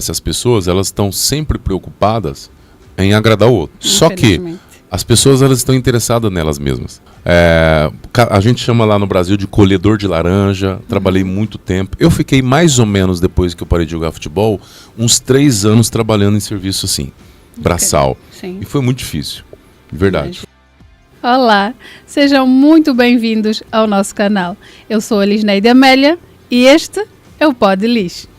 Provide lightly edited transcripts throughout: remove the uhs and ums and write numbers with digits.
essas pessoas, elas estão sempre preocupadas em agradar o outro. Só que as pessoas, elas estão interessadas nelas mesmas. A gente chama lá no Brasil de colhedor de laranja. Trabalhei muito tempo. Eu fiquei mais ou menos, depois que eu parei de jogar futebol, uns 3 anos trabalhando em serviço assim, braçal. Sim. E foi muito difícil, de verdade. Olá, sejam muito bem-vindos ao nosso canal. Eu sou a Lisneide Amélia e este é o Pod Lis.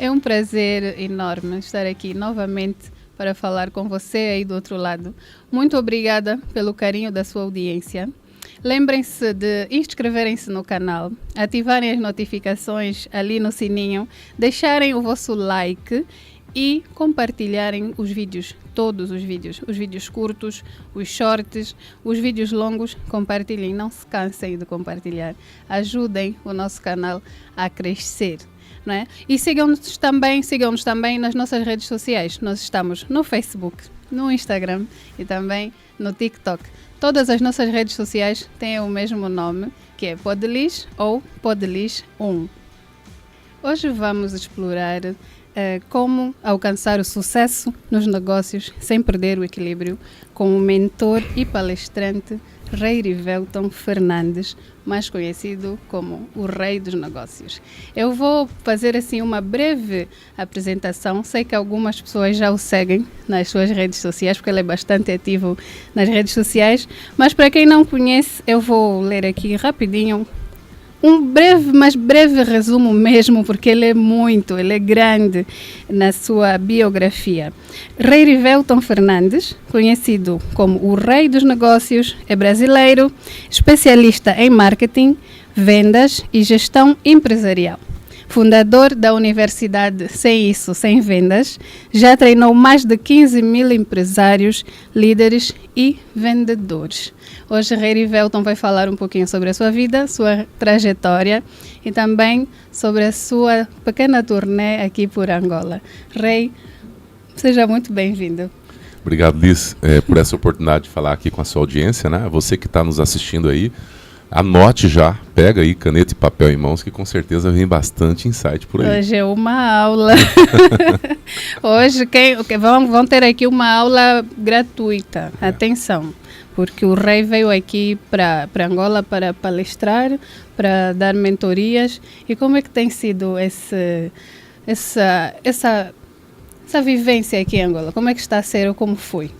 É um prazer enorme estar aqui novamente para falar com você aí do outro lado. Muito obrigada pelo carinho da sua audiência. Lembrem-se de inscreverem-se no canal, ativarem as notificações ali no sininho, deixarem o vosso like e compartilharem os vídeos, todos os vídeos curtos, os shorts, os vídeos longos. Compartilhem, não se cansem de compartilhar. Ajudem o nosso canal a crescer. Não é? E sigam-nos também nas nossas redes sociais. Nós estamos no Facebook, no Instagram e também no TikTok. Todas as nossas redes sociais têm o mesmo nome, que é Podlis ou Podlis 1. Hoje vamos explorar como alcançar o sucesso nos negócios sem perder o equilíbrio com o mentor e palestrante Rei Rivelton Fernandes, mais conhecido como o Rei dos Negócios. Eu vou fazer assim uma breve apresentação. Sei que algumas pessoas já o seguem nas suas redes sociais, porque ele é bastante ativo nas redes sociais, mas para quem não conhece, eu vou ler aqui rapidinho um breve resumo mesmo, porque ele é grande na sua biografia. Rei Rivelton Fernandes, conhecido como o Rei dos Negócios, é brasileiro, especialista em marketing, vendas e gestão empresarial. Fundador da Universidade Sem Isso, Sem Vendas, já treinou mais de 15 mil empresários, líderes e vendedores. Hoje, Rei Rivelton vai falar um pouquinho sobre a sua vida, sua trajetória e também sobre a sua pequena turnê aqui por Angola. Rei, seja muito bem-vindo. Obrigado, Liz, por essa oportunidade de falar aqui com a sua audiência, né? Você que está nos assistindo aí, anote já, pega aí caneta e papel em mãos, que com certeza vem bastante insight por aí. Hoje é uma aula. Hoje vão ter aqui uma aula gratuita. Atenção, porque o Rei veio aqui para Angola para palestrar, para dar mentorias. E como é que tem sido essa vivência aqui em Angola? Como é que está a ser ou como foi?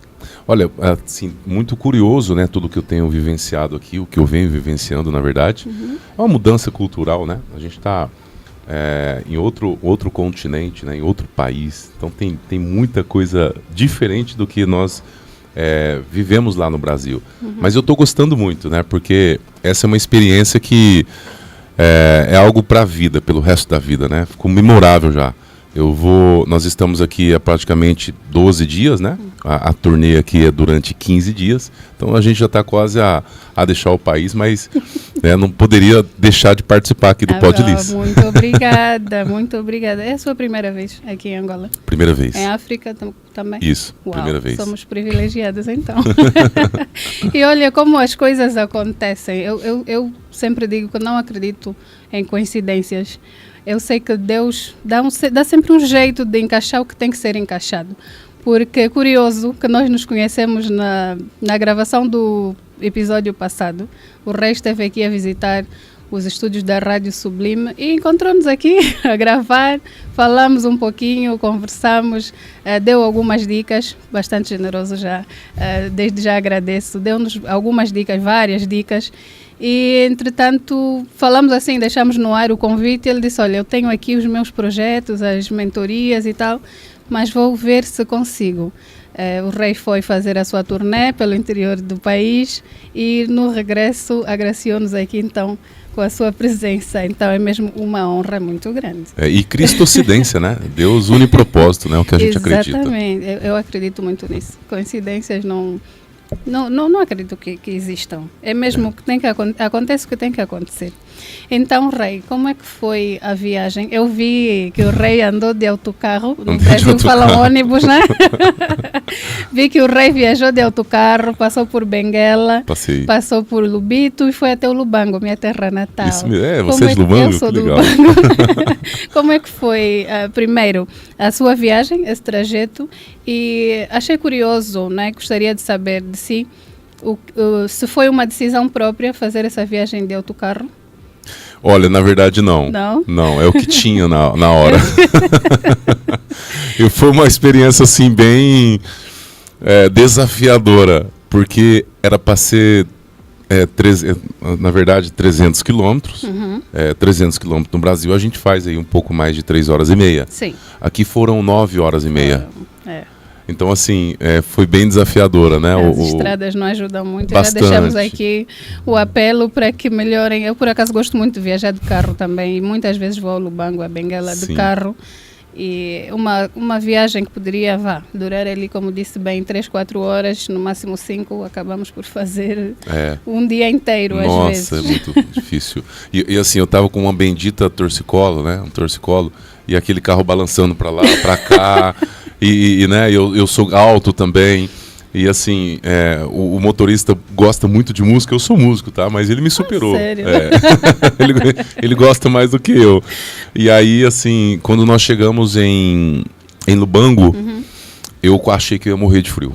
Olha, assim, muito curioso, né, tudo que eu tenho vivenciado aqui, o que eu venho vivenciando, na verdade. É uma mudança cultural, né? A gente está em outro continente, né, em outro país. Então tem muita coisa diferente do que nós vivemos lá no Brasil. Mas eu estou gostando muito, né, porque essa é uma experiência que é algo para a vida, pelo resto da vida, né? Ficou memorável já. Nós estamos aqui há praticamente 12 dias, né? A turnê aqui é durante 15 dias, então a gente já está quase a deixar o país, mas não poderia deixar de participar aqui do Pod Lis. Muito obrigada, muito obrigada. É a sua primeira vez aqui em Angola? Primeira vez. Em África também? Isso, Uau, primeira vez. Somos privilegiados então. E olha como as coisas acontecem. Eu sempre digo que não acredito em coincidências. Eu sei que Deus dá sempre um jeito de encaixar o que tem que ser encaixado. Porque é curioso que nós nos conhecemos na gravação do episódio passado. O Rei esteve aqui a visitar os estúdios da Rádio Sublime e encontrou-nos aqui a gravar. Falamos um pouquinho, conversamos, deu algumas dicas, bastante generoso já. Desde já agradeço. Deu-nos algumas dicas, várias dicas. E, entretanto, falamos assim, deixamos no ar o convite. Ele disse, olha, eu tenho aqui os meus projetos, as mentorias e tal, mas vou ver se consigo. O Rei foi fazer a sua turnê pelo interior do país e, no regresso, agraciou-nos aqui, então, com a sua presença. Então, é mesmo uma honra muito grande. E cristocidência, né? Deus une propósito, né? O que a gente acredita. Exatamente. Eu acredito muito nisso. Coincidências não acredito que existam. É mesmo que acontece o que tem que acontecer. Então, Rei, como é que foi a viagem? Eu vi que o Rei andou de autocarro, no Brasil falam ônibus, né? Vi que o Rei viajou de autocarro, passou por Benguela, passou por Lubito e foi até o Lubango, minha terra natal. Isso mesmo, você é de Lubango? Eu sou do Lubango. Como é que foi, primeiro, a sua viagem, esse trajeto? E achei curioso, né? Gostaria de saber de si, se foi uma decisão própria fazer essa viagem de autocarro? Olha, na verdade não. Não, é o que tinha na hora. E foi uma experiência assim bem desafiadora, porque era para ser na verdade 300 quilômetros. 300 quilômetros no Brasil a gente faz aí um pouco mais de 3 horas e meia. Sim. Aqui foram 9 horas e meia. Então, assim, foi bem desafiadora, né? As estradas não ajudam muito. Bastante. Já deixamos aqui o apelo para que melhorem. Eu, por acaso, gosto muito de viajar de carro também. E muitas vezes vou ao Lubango, a Benguela, de carro. E uma viagem que poderia durar ali, como disse bem, 3, 4 horas, no máximo 5, acabamos por fazer um dia inteiro, às vezes. Nossa, é muito difícil. E assim, eu tava com uma bendita torcicolo, né? Um torcicolo, e aquele carro balançando para lá, para cá. Né, eu sou alto também. E assim, o motorista gosta muito de música, eu sou músico, tá? Mas ele me superou. Sério? Ele gosta mais do que eu. E aí, assim, quando nós chegamos em Lubango, eu achei que eu ia morrer de frio.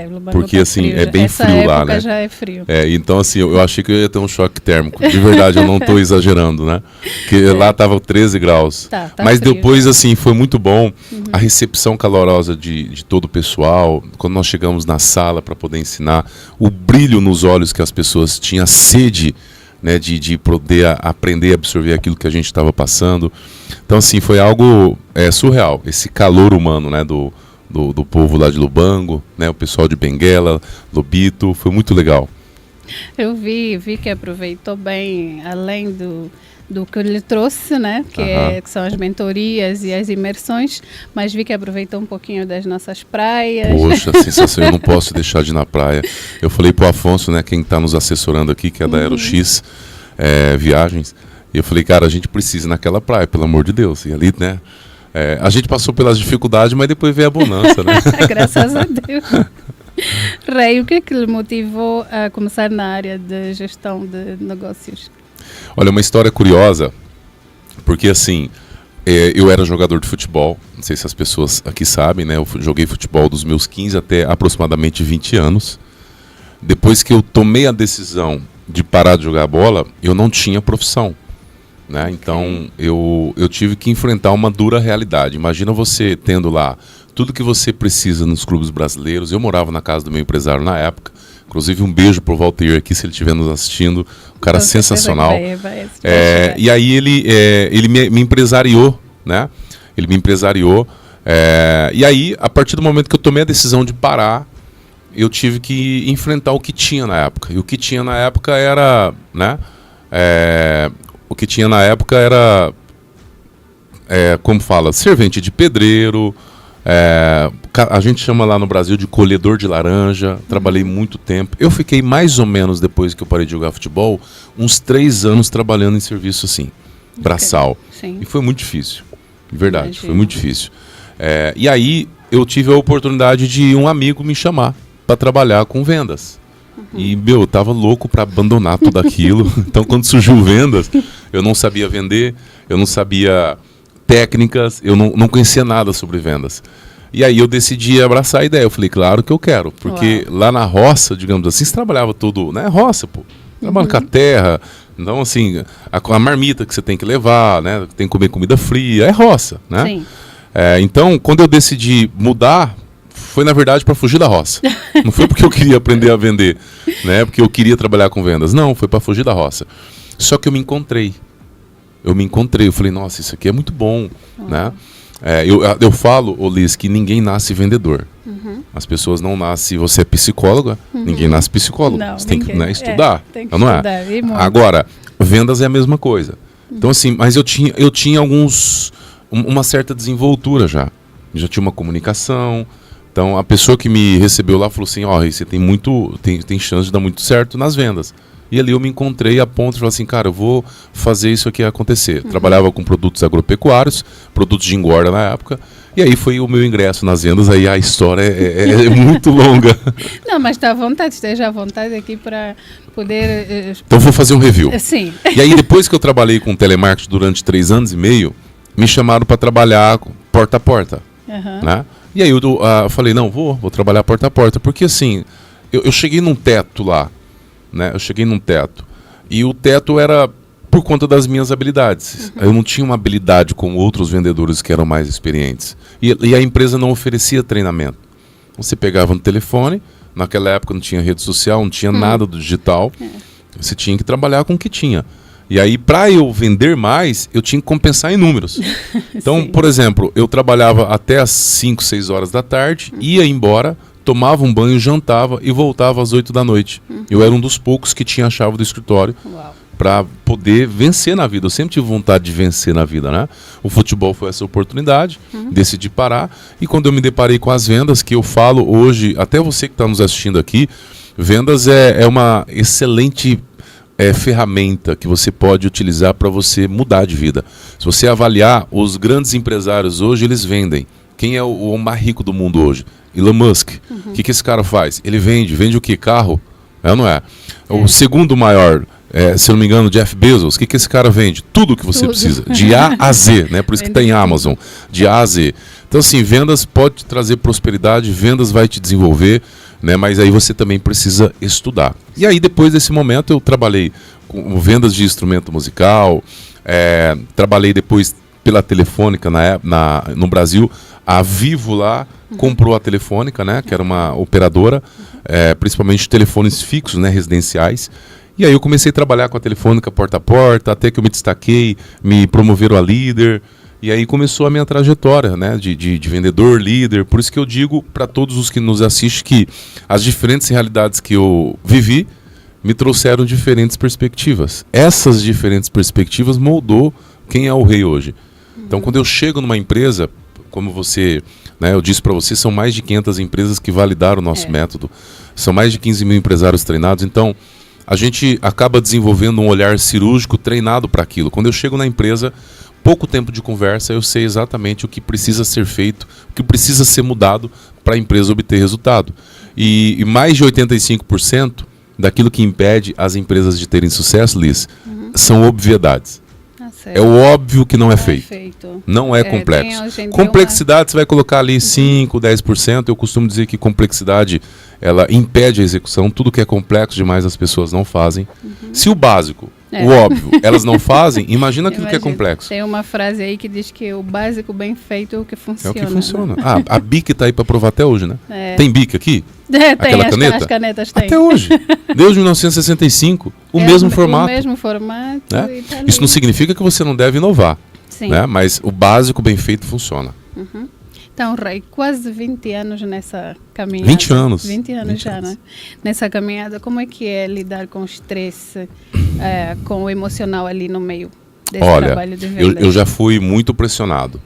Lubango porque tá assim, frio, é bem frio lá, né? Já é frio. Então assim, eu achei que eu ia ter um choque térmico. De verdade, eu não estou exagerando, né? Porque lá tava 13 graus. Tá Mas frio. depois, assim, foi muito bom. A recepção calorosa de todo o pessoal. Quando nós chegamos na sala para poder ensinar, o brilho nos olhos que as pessoas tinham, a sede, né, de poder aprender a absorver aquilo que a gente estava passando. Então assim, foi algo surreal. Esse calor humano, né, do povo lá de Lubango, né, o pessoal de Benguela, Lubito, foi muito legal. Eu vi que aproveitou bem, além do que ele trouxe, né, que são as mentorias e as imersões, mas vi que aproveitou um pouquinho das nossas praias. Poxa, sensação, eu não posso deixar de ir na praia. Eu falei pro Afonso, né, quem está nos assessorando aqui, que é da Aerox Viagens, e eu falei, cara, a gente precisa ir naquela praia, pelo amor de Deus, e ali, né, a gente passou pelas dificuldades, mas depois veio a bonança, né? Graças a Deus. Rei, o que é que lhe motivou a começar na área de gestão de negócios? Olha, uma história curiosa, porque assim, eu era jogador de futebol, não sei se as pessoas aqui sabem, né? Eu joguei futebol dos meus 15 até aproximadamente 20 anos. Depois que eu tomei a decisão de parar de jogar bola, eu não tinha profissão. Né? Então eu tive que enfrentar uma dura realidade. Imagina você tendo lá tudo que você precisa nos clubes brasileiros. Eu morava na casa do meu empresário na época. Inclusive um beijo pro Walter aqui, se ele estiver nos assistindo. Um cara sensacional. E aí ele me empresariou, né? Ele me empresariou. E aí, a partir do momento que eu tomei a decisão de parar, eu tive que enfrentar o que tinha na época. E o que tinha na época era, né? O que tinha na época era, como fala, servente de pedreiro, a gente chama lá no Brasil de colhedor de laranja. Trabalhei muito tempo. Eu fiquei mais ou menos, depois que eu parei de jogar futebol, uns 3 anos trabalhando em serviço assim, braçal. Sim. E foi muito difícil, de verdade, foi muito difícil. E aí eu tive a oportunidade de um amigo me chamar para trabalhar com vendas. E, eu tava louco para abandonar tudo aquilo. Então, quando surgiu vendas, eu não sabia vender, eu não sabia técnicas, eu não conhecia nada sobre vendas. E aí eu decidi abraçar a ideia. Eu falei, claro que eu quero. Porque lá na roça, digamos assim, você trabalhava tudo, né? Roça, pô. Trabalha com a terra. Então, assim, a marmita que você tem que levar, né? Tem que comer comida fria, é roça, né? Sim. Então, quando eu decidi mudar, foi na verdade para fugir da roça. Não foi porque eu queria aprender a vender, né? Porque eu queria trabalhar com vendas. Não, foi para fugir da roça. Só que eu me encontrei. Eu falei, nossa, isso aqui é muito bom, né? Eu falo, Liz, que ninguém nasce vendedor. As pessoas não nascem. Você é psicóloga, ninguém nasce psicólogo. Não, você tem que, né, estudar. Tem que não estudar, é? Agora, vendas é a mesma coisa. Então, assim, mas eu tinha uma certa desenvoltura já. Já tinha uma comunicação. Então, a pessoa que me recebeu lá falou assim, você tem chance de dar muito certo nas vendas. E ali eu me encontrei a ponto de falar assim, cara, eu vou fazer isso aqui acontecer. Trabalhava com produtos agropecuários, produtos de engorda na época, e aí foi o meu ingresso nas vendas, aí a história é muito longa. Não, mas está à vontade, esteja à vontade aqui para poder... Então vou fazer um review. Sim. E aí depois que eu trabalhei com telemarketing durante 3 anos e meio, me chamaram para trabalhar porta a porta, né? E aí eu falei, não, vou trabalhar porta a porta, porque assim, eu cheguei num teto lá, né? Eu cheguei num teto, e o teto era por conta das minhas habilidades. Eu não tinha uma habilidade como outros vendedores que eram mais experientes. E a empresa não oferecia treinamento. Você pegava no telefone, naquela época não tinha rede social, não tinha nada do digital, você tinha que trabalhar com o que tinha. E aí, para eu vender mais, eu tinha que compensar em números. Então, por exemplo, eu trabalhava até às 5, 6 horas da tarde, ia embora, tomava um banho, jantava e voltava às 8 da noite. Eu era um dos poucos que tinha a chave do escritório para poder vencer na vida. Eu sempre tive vontade de vencer na vida, né? O futebol foi essa oportunidade, decidi parar. E quando eu me deparei com as vendas, que eu falo hoje, até você que está nos assistindo aqui, vendas é uma excelente ferramenta que você pode utilizar para você mudar de vida. Se você avaliar, os grandes empresários hoje, eles vendem. Quem é o mais rico do mundo hoje? Elon Musk. O que esse cara faz? Ele vende o quê? Carro? É ou não é? O segundo maior, se eu não me engano, Jeff Bezos. O que esse cara vende? Tudo que você precisa, de A a Z, né? Por isso que está em Amazon, de A a Z. Então assim, vendas pode te trazer prosperidade, vendas vai te desenvolver, né? Mas aí você também precisa estudar. E aí depois desse momento eu trabalhei com vendas de instrumento musical, trabalhei depois pela Telefônica no Brasil. A Vivo lá comprou a Telefônica, né? Que era uma operadora, principalmente telefones fixos, né? Residenciais. E aí eu comecei a trabalhar com a Telefônica porta a porta, até que eu me destaquei, me promoveram a líder. E aí começou a minha trajetória, né, de vendedor, líder. Por isso que eu digo para todos os que nos assistem que as diferentes realidades que eu vivi me trouxeram diferentes perspectivas. Essas diferentes perspectivas moldou quem é o rei hoje. Então, quando eu chego numa empresa, como você, né, eu disse para você, são mais de 500 empresas que validaram o nosso método. São mais de 15 mil empresários treinados. Então, a gente acaba desenvolvendo um olhar cirúrgico treinado para aquilo. Quando eu chego na empresa, pouco tempo de conversa, eu sei exatamente o que precisa ser feito, o que precisa ser mudado para a empresa obter resultado. E mais de 85% daquilo que impede as empresas de terem sucesso, Liz, são obviedades. É o óbvio que não é feito. Não é complexo. Complexidade você vai colocar ali 5, 10%. Eu costumo dizer que complexidade ela impede a execução. Tudo que é complexo demais as pessoas não fazem. Se o básico, o óbvio, elas não fazem, imagina aquilo que é complexo. Tem uma frase aí que diz que o básico bem feito é o que funciona. É o que funciona. Né? A Bic está aí para provar até hoje, né? Tem Bic aqui? Tem, aquela caneta? As canetas têm. Até hoje. Desde 1965. O mesmo formato. O mesmo formato. Né? E tá isso não significa que você não deve inovar. Sim. Né? Mas o básico bem feito funciona. Então, Rei, quase 20 anos nessa caminhada. 20 anos. 20 anos já, né? Nessa caminhada, como é que é lidar com o estresse, com o emocional ali no meio desse trabalho de venda? Eu já fui muito pressionado.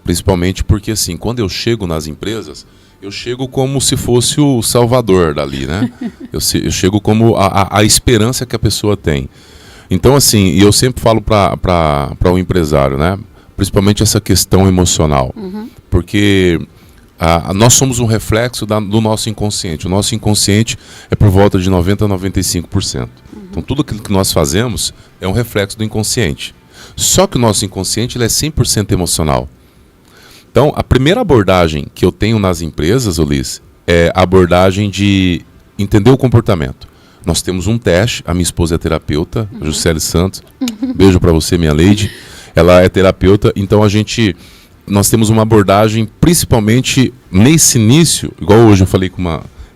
Principalmente porque, assim, quando eu chego nas empresas, eu chego como se fosse o salvador dali, né? Eu chego como a esperança que a pessoa tem. Então, assim, e eu sempre falo para o empresário, né? Principalmente essa questão emocional. Porque nós somos um reflexo do nosso inconsciente. O nosso inconsciente é por volta de 90% a 95%. Então tudo aquilo que nós fazemos é um reflexo do inconsciente. Só que o nosso inconsciente ele é 100% emocional. Então a primeira abordagem que eu tenho nas empresas, Ulisses, é a abordagem de entender o comportamento. Nós temos um teste, a minha esposa é terapeuta, a Juscelie Santos. Beijo para você, minha lady. Ela é terapeuta, então nós temos uma abordagem, principalmente nesse início, igual hoje eu falei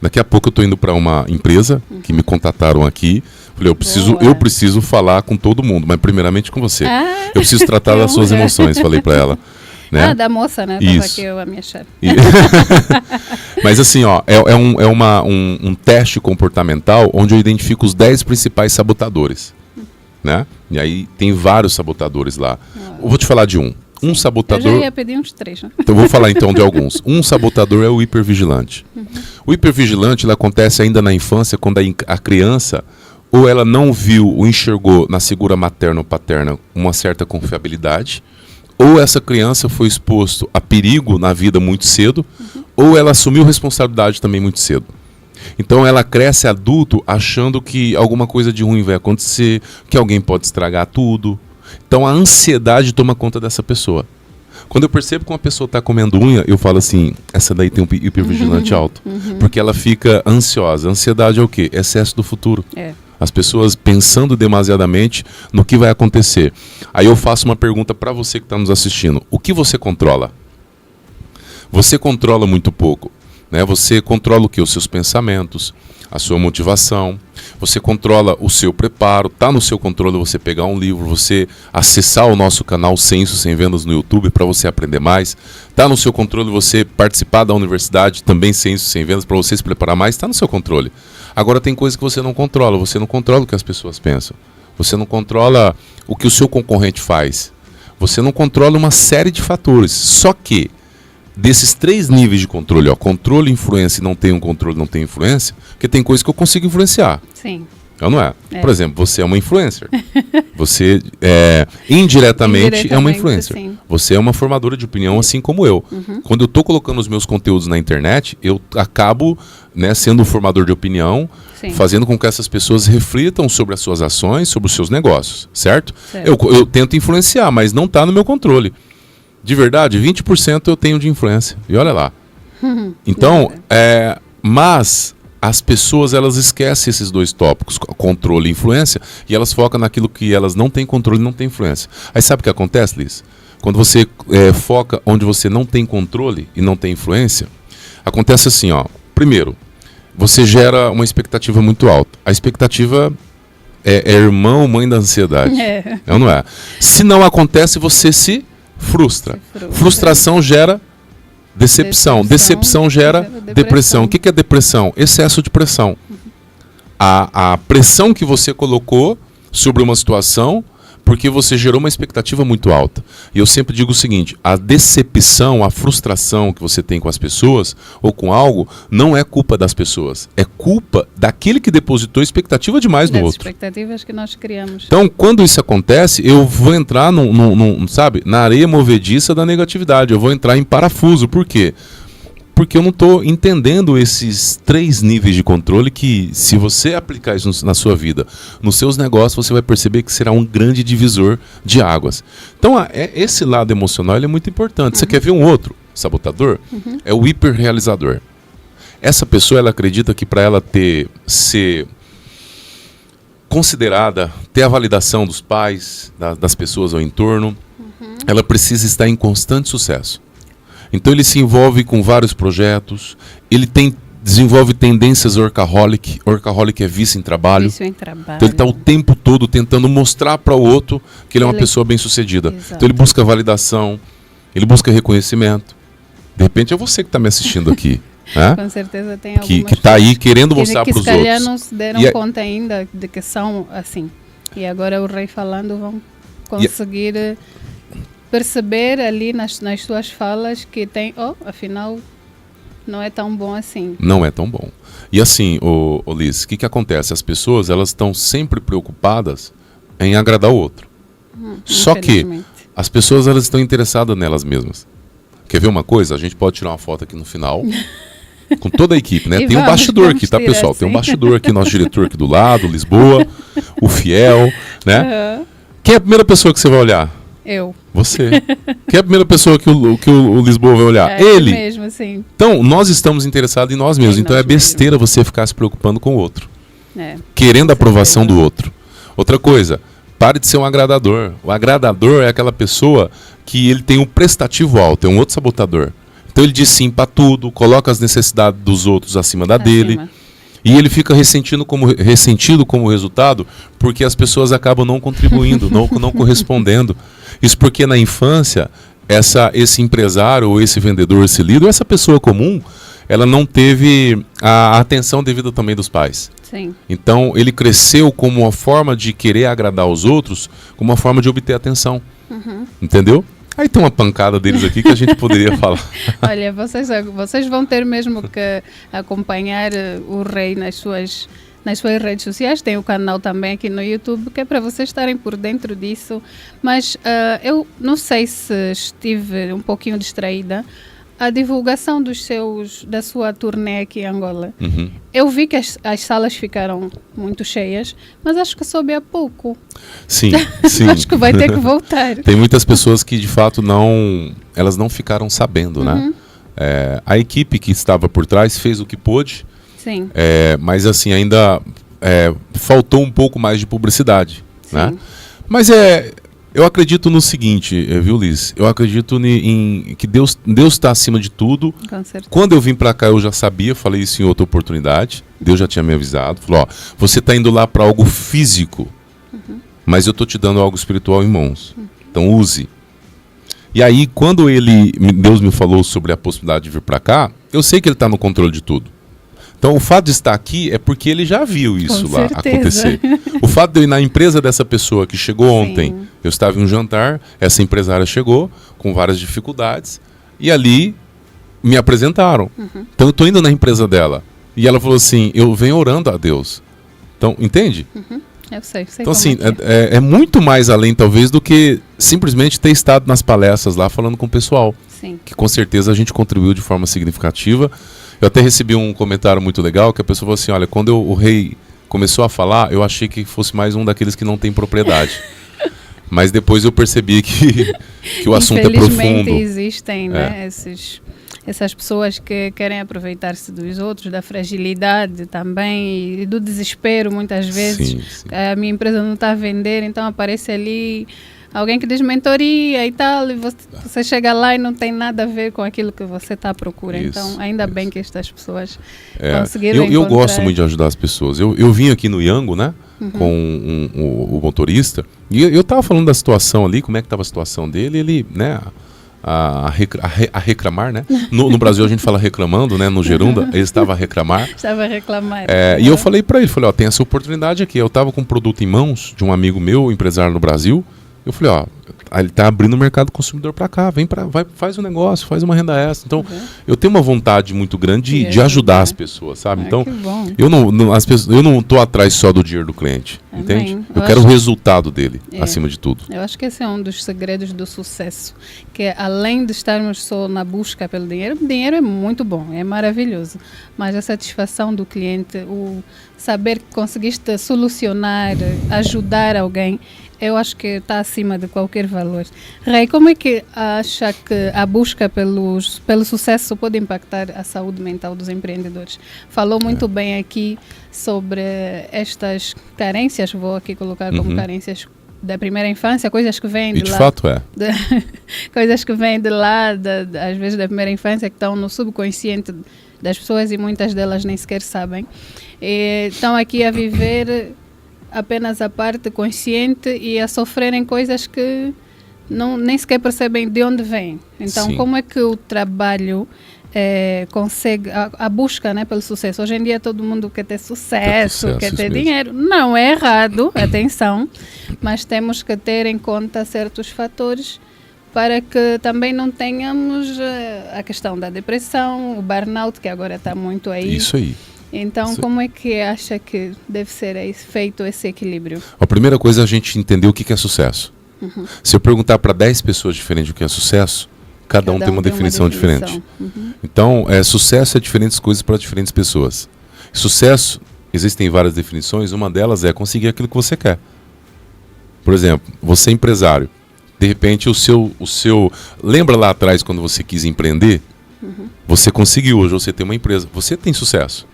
daqui a pouco eu estou indo para uma empresa que me contataram aqui. Falei, eu preciso falar com todo mundo, mas primeiramente com você. Eu preciso tratar das suas emoções, falei para ela. Né? Da moça, né? Isso. Tava aqui a minha chefe. Mas assim, ó, um teste comportamental onde eu identifico os 10 principais sabotadores. Né? E aí tem vários sabotadores lá. Eu vou te falar de um. Um sabotador... Eu já ia pedir uns 3, né? Então eu vou falar então de alguns. Um sabotador é o hipervigilante. O hipervigilante ele acontece ainda na infância, quando a criança ou ela não viu ou enxergou na figura materna ou paterna uma certa confiabilidade, ou essa criança foi exposto a perigo na vida muito cedo, ou ela assumiu responsabilidade também muito cedo. Então ela cresce adulto achando que alguma coisa de ruim vai acontecer, que alguém pode estragar tudo. Então a ansiedade toma conta dessa pessoa. Quando eu percebo que uma pessoa está comendo unha, eu falo assim, essa daí tem um hipervigilante alto. Porque ela fica ansiosa. Ansiedade é o quê? Excesso do futuro. As pessoas pensando demasiadamente no que vai acontecer. Aí eu faço uma pergunta para você que está nos assistindo. O que você controla? Você controla muito pouco. Né? Você controla o quê? Os seus pensamentos, a sua motivação, você controla o seu preparo, está no seu controle você pegar um livro, você acessar o nosso canal Sem Sem Vendas no YouTube para você aprender mais, está no seu controle você participar da universidade também Sem Vendas para você se preparar mais, está no seu controle. Agora tem coisas que você não controla o que as pessoas pensam, você não controla o que o seu concorrente faz, você não controla uma série de fatores, só que desses 3 níveis de controle, ó, controle, influência e não tem controle, não tem influência, porque tem coisas que eu consigo influenciar. Sim. Eu não é? Por exemplo, você é uma influencer. Você indiretamente é uma influencer. Sim. Você é uma formadora de opinião, assim como eu. Quando eu estou colocando os meus conteúdos na internet, eu acabo, né, sendo um formador de opinião, Sim. fazendo com que essas pessoas reflitam sobre as suas ações, sobre os seus negócios, certo? Eu tento influenciar, mas não está no meu controle. De verdade, 20% eu tenho de influência. E olha lá. Então, mas as pessoas elas esquecem esses 2 tópicos, controle e influência, e elas focam naquilo que elas não têm controle e não têm influência. Aí sabe o que acontece, Liz? Quando você foca onde você não tem controle e não tem influência, acontece assim, ó. Primeiro, você gera uma expectativa muito alta. A expectativa é irmão ou mãe da ansiedade. Ou não é? Se não acontece, você se frustra. Frustração gera decepção gera depressão. O que é depressão? Excesso de pressão. A pressão que você colocou sobre uma situação porque você gerou uma expectativa muito alta. E eu sempre digo o seguinte, a decepção, a frustração que você tem com as pessoas ou com algo, não é culpa das pessoas, é culpa daquele que depositou expectativa demais no outro. Expectativas que nós criamos. Então, quando isso acontece, eu vou entrar sabe, na areia movediça da negatividade, eu vou entrar em parafuso. Por quê? Porque eu não estou entendendo esses 3 níveis de controle que, se você aplicar isso na sua vida, nos seus negócios, você vai perceber que será um grande divisor de águas. Então, esse lado emocional ele é muito importante. Você quer ver um outro sabotador? É o hiperrealizador. Essa pessoa, ela acredita que para ela ser considerada, ter a validação dos pais, das pessoas ao entorno, ela precisa estar em constante sucesso. Então ele se envolve com vários projetos, ele desenvolve tendências workaholic é vício em trabalho. Então ele está o tempo todo tentando mostrar para o outro que ele é uma pessoa bem-sucedida. Então ele busca validação, ele busca reconhecimento. De repente é você que está me assistindo aqui. Né? Com certeza tem algumas que está aí querendo mostrar para os outros. Que se calhar não se deram conta ainda de que são assim. E agora o Rei falando vão conseguir perceber ali nas suas falas que tem, afinal, não é tão bom assim. Não é tão bom. E assim, Liz, o que acontece? As pessoas, elas estão sempre preocupadas em agradar o outro. Só que as pessoas, elas estão interessadas nelas mesmas. Quer ver uma coisa? A gente pode tirar uma foto aqui no final, com toda a equipe, né? Tem um bastidor aqui, tá, pessoal? Assim. Tem um bastidor aqui, nosso diretor aqui do lado, Lisboa, o Fiel, né? Quem é a primeira pessoa que você vai olhar? Eu. Você. Quem é a primeira pessoa que o Lisboa vai olhar? Ele. Mesmo, sim. Então, nós estamos interessados em nós mesmos. Então é besteira você ficar se preocupando com o outro. Querendo a aprovação do outro. Outra coisa, pare de ser um agradador. O agradador é aquela pessoa que ele tem um prestativo alto, é um outro sabotador. Então ele diz sim para tudo, coloca as necessidades dos outros acima da dele. E ele fica ressentido como resultado porque as pessoas acabam não contribuindo, não correspondendo. Isso porque na infância, esse empresário, ou esse vendedor, esse líder, essa pessoa comum, ela não teve a atenção devida também dos pais. Sim. Então ele cresceu como uma forma de querer agradar os outros, como uma forma de obter atenção. Entendeu? Aí tem uma pancada deles aqui que a gente poderia falar. Olha, vocês vão ter mesmo que acompanhar o Rei nas suas nas suas redes sociais, tem o canal também aqui no YouTube, que é para vocês estarem por dentro disso. Mas eu não sei se estive um pouquinho distraída. A divulgação da sua turnê aqui em Angola. Eu vi que as salas ficaram muito cheias, mas acho que soube há pouco. Sim, sim. Acho que vai ter que voltar. Tem muitas pessoas que de fato elas não ficaram sabendo, né? A equipe que estava por trás fez o que pôde. Sim. Mas assim, ainda faltou um pouco mais de publicidade, né? Mas eu acredito no seguinte, viu, Liz? Eu acredito em que Deus está acima de tudo. Com certeza. Quando eu vim para cá, eu já sabia, falei isso em outra oportunidade. Deus já tinha me avisado. Falou, você está indo lá para algo físico, mas eu estou te dando algo espiritual em mãos. Então use. E aí, quando Deus me falou sobre a possibilidade de vir para cá, eu sei que Ele está no controle de tudo. Então, o fato de estar aqui é porque ele já viu isso lá acontecer. O fato de eu ir na empresa dessa pessoa que chegou ontem, eu estava em um jantar, essa empresária chegou com várias dificuldades e ali me apresentaram. Então, eu estou indo na empresa dela e ela falou assim, eu venho orando a Deus. Então, entende? Eu sei então, assim, é muito mais além, talvez, do que simplesmente ter estado nas palestras lá falando com o pessoal. Sim. Que com certeza a gente contribuiu de forma significativa. Eu até recebi um comentário muito legal, que a pessoa falou assim, olha, quando o rei começou a falar, eu achei que fosse mais um daqueles que não tem propriedade. Mas depois eu percebi que o assunto é profundo. Infelizmente existem, né, essas pessoas que querem aproveitar-se dos outros, da fragilidade também e do desespero muitas vezes. Sim. A minha empresa não está a vender, então aparece ali alguém que diz mentoria e tal, e você chega lá e não tem nada a ver com aquilo que você está à procura. Isso, então, ainda bem que estas pessoas conseguiram eu gosto muito de ajudar as pessoas. Eu vim aqui no Yango, né, com o motorista, e eu estava falando da situação ali, como é que estava a situação dele, ele, né, a reclamar, né? No Brasil a gente fala reclamando, né? No Gerunda, ele estava a reclamar. Estava a reclamar. E eu falei para ele, tem essa oportunidade aqui. Eu estava com um produto em mãos de um amigo meu, empresário no Brasil. Eu falei, ele está abrindo o mercado consumidor para cá, faz um negócio, faz uma renda extra. Então, eu tenho uma vontade muito grande de ajudar as pessoas, sabe? Então, eu não estou atrás só do dinheiro do cliente, entende? Eu quero o resultado dele, acima de tudo. Eu acho que esse é um dos segredos do sucesso, que além de estarmos só na busca pelo dinheiro, o dinheiro é muito bom, é maravilhoso, mas a satisfação do cliente, o saber que conseguiste solucionar, ajudar alguém, eu acho que está acima de qualquer valor. Rei, como é que acha que a busca pelo sucesso pode impactar a saúde mental dos empreendedores? Falou muito bem aqui sobre estas carências, vou aqui colocar como carências da primeira infância, coisas que vêm de lá. E de fato coisas que vêm de lá, às vezes da primeira infância, que estão no subconsciente das pessoas e muitas delas nem sequer sabem. E estão aqui a viver apenas a parte consciente e a sofrerem coisas que nem sequer percebem de onde vêm. Então, como é que o trabalho consegue, a busca, né, pelo sucesso? Hoje em dia todo mundo quer ter sucesso, quer ter dinheiro. Não é errado, atenção, mas temos que ter em conta certos fatores para que também não tenhamos a questão da depressão, o burnout, que agora está muito aí. Isso aí. Então, como é que acha que deve ser feito esse equilíbrio? A primeira coisa é a gente entender o que é sucesso. Se eu perguntar para 10 pessoas diferentes o que é sucesso, cada um tem uma definição diferente. Então, sucesso é diferentes coisas para diferentes pessoas. Sucesso, existem várias definições, uma delas é conseguir aquilo que você quer. Por exemplo, você é empresário, de repente lembra lá atrás quando você quis empreender? Você conseguiu, hoje você tem uma empresa, você tem sucesso.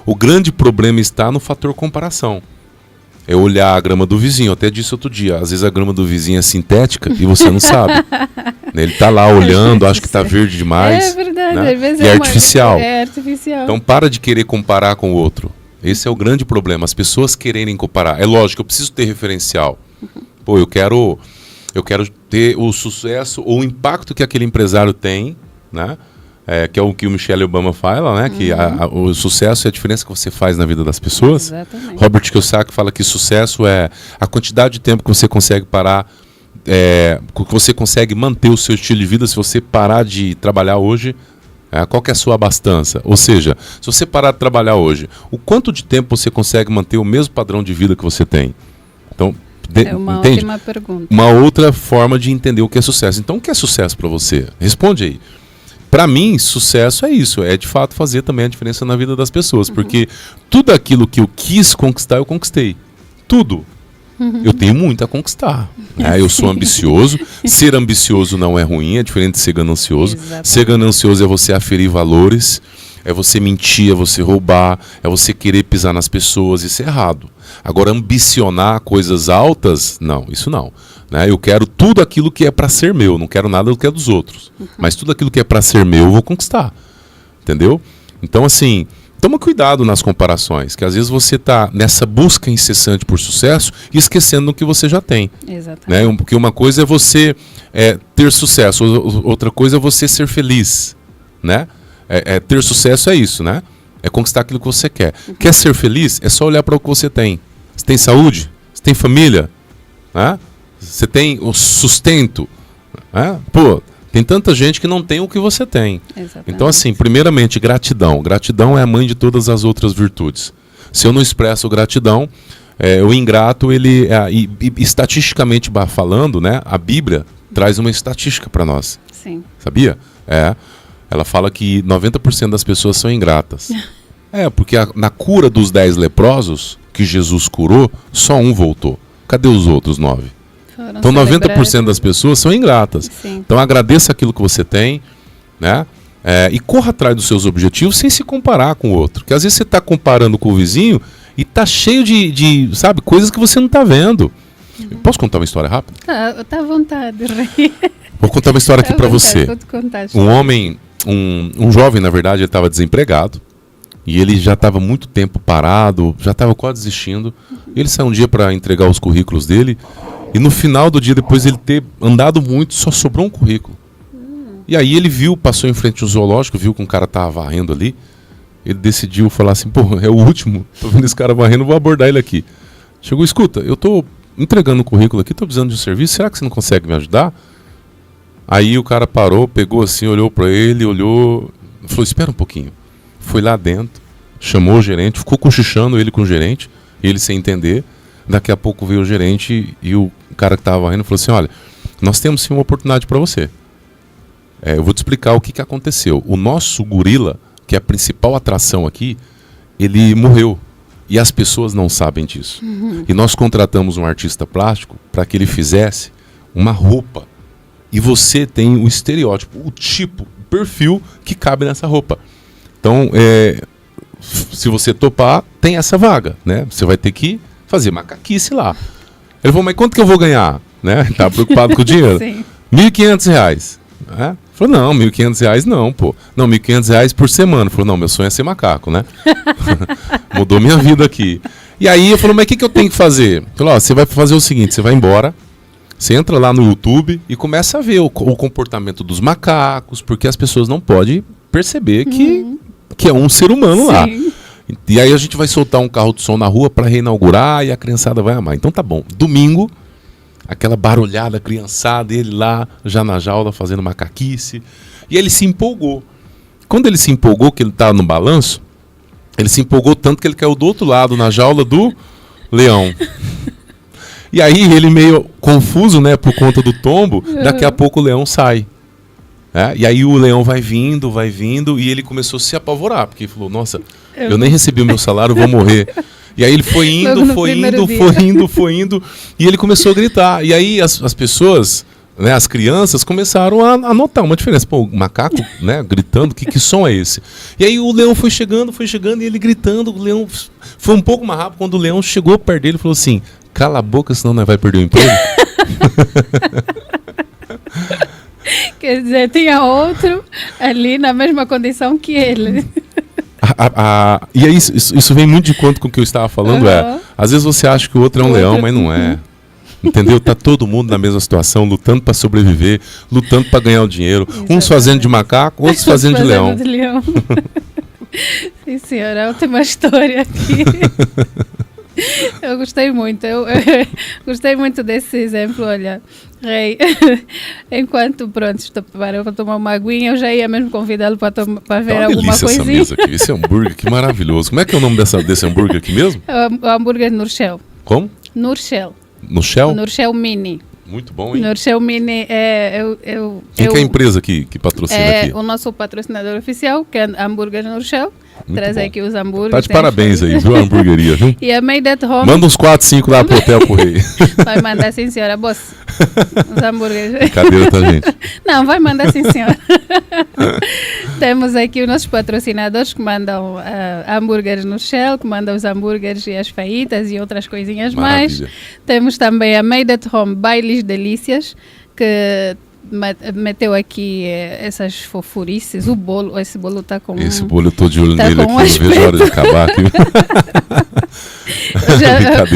O grande problema está no fator comparação. É olhar a grama do vizinho. Eu até disse outro dia, às vezes a grama do vizinho é sintética e você não sabe. Ele está lá olhando, acha que está verde demais. É verdade, né? Às vezes e é artificial. É artificial. Então para de querer comparar com o outro. Esse é o grande problema, as pessoas quererem comparar. É lógico, eu preciso ter referencial. Eu quero ter o sucesso ou o impacto que aquele empresário tem, né? Que é o que o Michelle Obama fala, né? Que o sucesso é a diferença que você faz na vida das pessoas. Exatamente. Robert Kiyosaki fala que sucesso é a quantidade de tempo que você consegue parar, que você consegue manter o seu estilo de vida. Se você parar de trabalhar hoje, Qual que é a sua abastança? Ou seja, se você parar de trabalhar hoje, o quanto de tempo você consegue manter o mesmo padrão de vida que você tem? Então, é uma ótima pergunta. Uma outra forma de entender o que é sucesso. Então, o que é sucesso para você? Responde aí. Para mim, sucesso é isso, é de fato fazer também a diferença na vida das pessoas, porque tudo aquilo que eu quis conquistar, eu conquistei. Tudo. Eu tenho muito a conquistar. Eu sou ambicioso. Ser ambicioso não é ruim, é diferente de ser ganancioso. Exatamente. Ser ganancioso é você aferir valores, é você mentir, é você roubar, é você querer pisar nas pessoas, isso é errado. Agora, ambicionar coisas altas, não, isso não. Eu quero tudo aquilo que é para ser meu, não quero nada do que é dos outros. Mas tudo aquilo que é para ser meu, eu vou conquistar. Entendeu? Então, assim, toma cuidado nas comparações, que às vezes você está nessa busca incessante por sucesso e esquecendo do que você já tem. Exatamente. Porque uma coisa é você ter sucesso, outra coisa é você ser feliz. Ter sucesso é isso, né? É conquistar aquilo que você quer. Quer ser feliz? É só olhar para o que você tem. Você tem saúde? Você tem família? Você tem o sustento? Pô, tem tanta gente que não tem o que você tem. Exatamente. Então, assim, primeiramente, gratidão. Gratidão é a mãe de todas as outras virtudes. Se eu não expresso gratidão, o ingrato, ele, estatisticamente falando, né, a Bíblia traz uma estatística para nós. Sim. Sabia? Ela fala que 90% das pessoas são ingratas. Porque na cura dos 10 leprosos, que Jesus curou, só um voltou. Cadê os outros 9? Então 90% das pessoas são ingratas. Sim. Então agradeça aquilo que você tem, né? E corra atrás dos seus objetivos sem se comparar com o outro. Porque às vezes você está comparando com o vizinho e está cheio de sabe, coisas que você não está vendo. Posso contar uma história rápida? Tá à vontade. Vou contar uma história aqui para você. Um homem, um jovem, na verdade, ele estava desempregado. E ele já estava muito tempo parado, já estava quase desistindo. Ele saiu um dia para entregar os currículos dele. E no final do dia, depois de ele ter andado muito, só sobrou um currículo. E aí ele passou em frente ao zoológico, viu que um cara estava varrendo ali. Ele decidiu falar assim, pô, é o último, tô vendo esse cara varrendo, vou abordar ele aqui. Chegou, escuta, eu tô entregando um currículo aqui, tô precisando de um serviço, será que você não consegue me ajudar? Aí o cara parou, pegou assim, olhou para ele, falou, espera um pouquinho. Foi lá dentro, chamou o gerente, ficou cochichando ele com o gerente, ele sem entender. Daqui a pouco veio o gerente e o cara que estava varrendo falou assim, olha, nós temos sim uma oportunidade para você. Eu vou te explicar o que aconteceu. O nosso gorila, que é a principal atração aqui, ele morreu. E as pessoas não sabem disso. E nós contratamos um artista plástico para que ele fizesse uma roupa. E você tem o estereótipo, o tipo, o perfil que cabe nessa roupa. Então, se você topar, tem essa vaga, né? Você vai ter que fazer macaquice lá. Ele falou, mas quanto que eu vou ganhar? Né? Tá preocupado com o dinheiro? Sim. R$1.500. Né? Falou, não, R$1.500 não, pô. Não, R$1.500 por semana. Falou, não, meu sonho é ser macaco, né? Mudou minha vida aqui. E aí eu falei, mas o que eu tenho que fazer? Falou, você vai fazer o seguinte, você vai embora, você entra lá no YouTube e começa a ver o comportamento dos macacos, porque as pessoas não podem perceber que é um ser humano lá. E aí a gente vai soltar um carro de som na rua para reinaugurar e a criançada vai amar. Então tá bom. Domingo, aquela barulhada criançada, ele lá já na jaula fazendo macaquice. E ele se empolgou. Quando ele se empolgou, que ele estava no balanço, ele se empolgou tanto que ele caiu do outro lado, na jaula do leão. E aí ele meio confuso, né, por conta do tombo, daqui a pouco o leão sai. E aí o leão vai vindo, e ele começou a se apavorar, porque ele falou, nossa, eu nem recebi o meu salário, vou morrer. E aí ele foi indo, e ele começou a gritar. E aí as pessoas, né, as crianças, começaram a notar uma diferença. Pô, o macaco, né, gritando, que som é esse? E aí o leão foi chegando, e ele gritando, o leão foi um pouco mais rápido. Quando o leão chegou perto dele, ele falou assim, cala a boca, senão nós vai perder o emprego. Quer dizer, tinha outro ali na mesma condição que ele. E aí isso vem muito de conta com o que eu estava falando. Às vezes você acha que o outro é um leão, mas não é. Entendeu? Tá todo mundo na mesma situação, lutando para sobreviver, lutando para ganhar o dinheiro. Exatamente. Uns fazendo de macaco, outros fazendo de leão. Sim, senhora, última história aqui. Eu gostei muito. Eu gostei muito desse exemplo. Olha, Rei, enquanto, pronto, estou para tomar uma aguinha, eu já ia mesmo convidá-lo para ver alguma delícia coisinha. essa mesa aqui, esse hambúrguer, que maravilhoso. Como é que é o nome desse hambúrguer aqui mesmo? O hambúrguer Nurshell. Como? Nurshell. No Shell? Nurshell Mini. Muito bom, hein? Nurshell Mini Quem que é a empresa que patrocina aqui? o nosso patrocinador oficial, que é Hambúrguer Nurshell. Traz bom. aqui os hambúrgueres. Tá de parabéns aí, viu, a hamburgueria, viu? E a Made at Home Manda uns 4, 5 lá pro Hotel Correio. vai mandar, sim, senhora. Boss, os hambúrgueres. Brincadeira, tá, gente? Não, vai mandar, sim, senhora. Temos aqui os nossos patrocinadores que mandam hambúrgueres no Shell, que mandam os hambúrgueres e as fajitas e outras coisinhas mais. Temos também a Made at Home Baileys Delícias, que meteu aqui essas fofurices. O bolo, esse bolo está com... Esse bolo eu tô de olho tá nele aqui, com não vejo a hora de acabar aqui.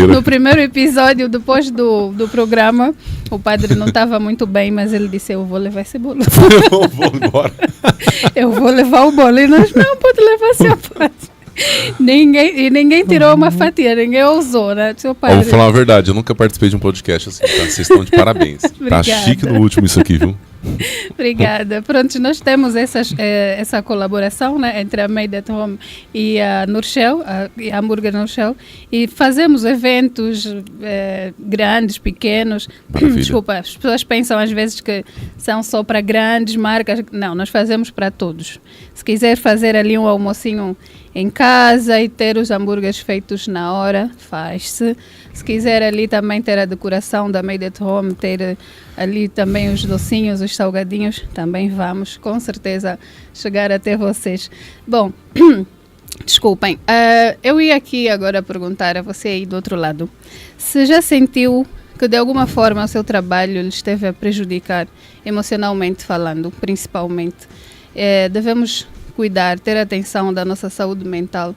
No primeiro episódio, depois do programa, o padre não estava muito bem, mas ele disse, eu vou levar esse bolo. Eu vou embora. Eu vou levar o bolo. E nós, não, pode levar, seu padre. Ninguém tirou uma fatia, ninguém ousou, né? Seu padre. Vou falar a verdade, eu nunca participei de um podcast assim, tá? Vocês estão de parabéns. Tá chique no último isso aqui, viu? Obrigada. Pronto, nós temos essa colaboração, né, entre a Made at Home e a Nurshell, a Hambúrguer Nurshell, e fazemos eventos grandes, pequenos. Maravilha. Desculpa, as pessoas pensam às vezes que são só para grandes marcas. Não, nós fazemos para todos. Se quiser fazer ali um almocinho em casa e ter os hambúrgueres feitos na hora, faz-se. Se quiser ali também ter a decoração da Made at Home, ter ali também os docinhos, os salgadinhos, também vamos, com certeza, chegar até vocês. Bom, desculpem, eu ia aqui agora perguntar a você aí do outro lado, se já sentiu que de alguma forma o seu trabalho lhe esteve a prejudicar, emocionalmente falando, principalmente. Devemos cuidar, ter atenção da nossa saúde mental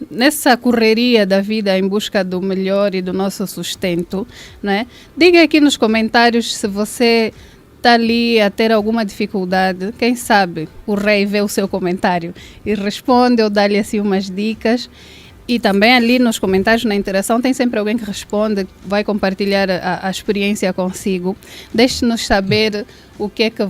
nessa correria da vida em busca do melhor e do nosso sustento, né? Diga aqui nos comentários se você está ali a ter alguma dificuldade. Quem sabe o rei vê o seu comentário e responde ou dá-lhe assim umas dicas. E também ali nos comentários, na interação, tem sempre alguém que responde, vai compartilhar a experiência consigo. Deixe-nos saber o que é que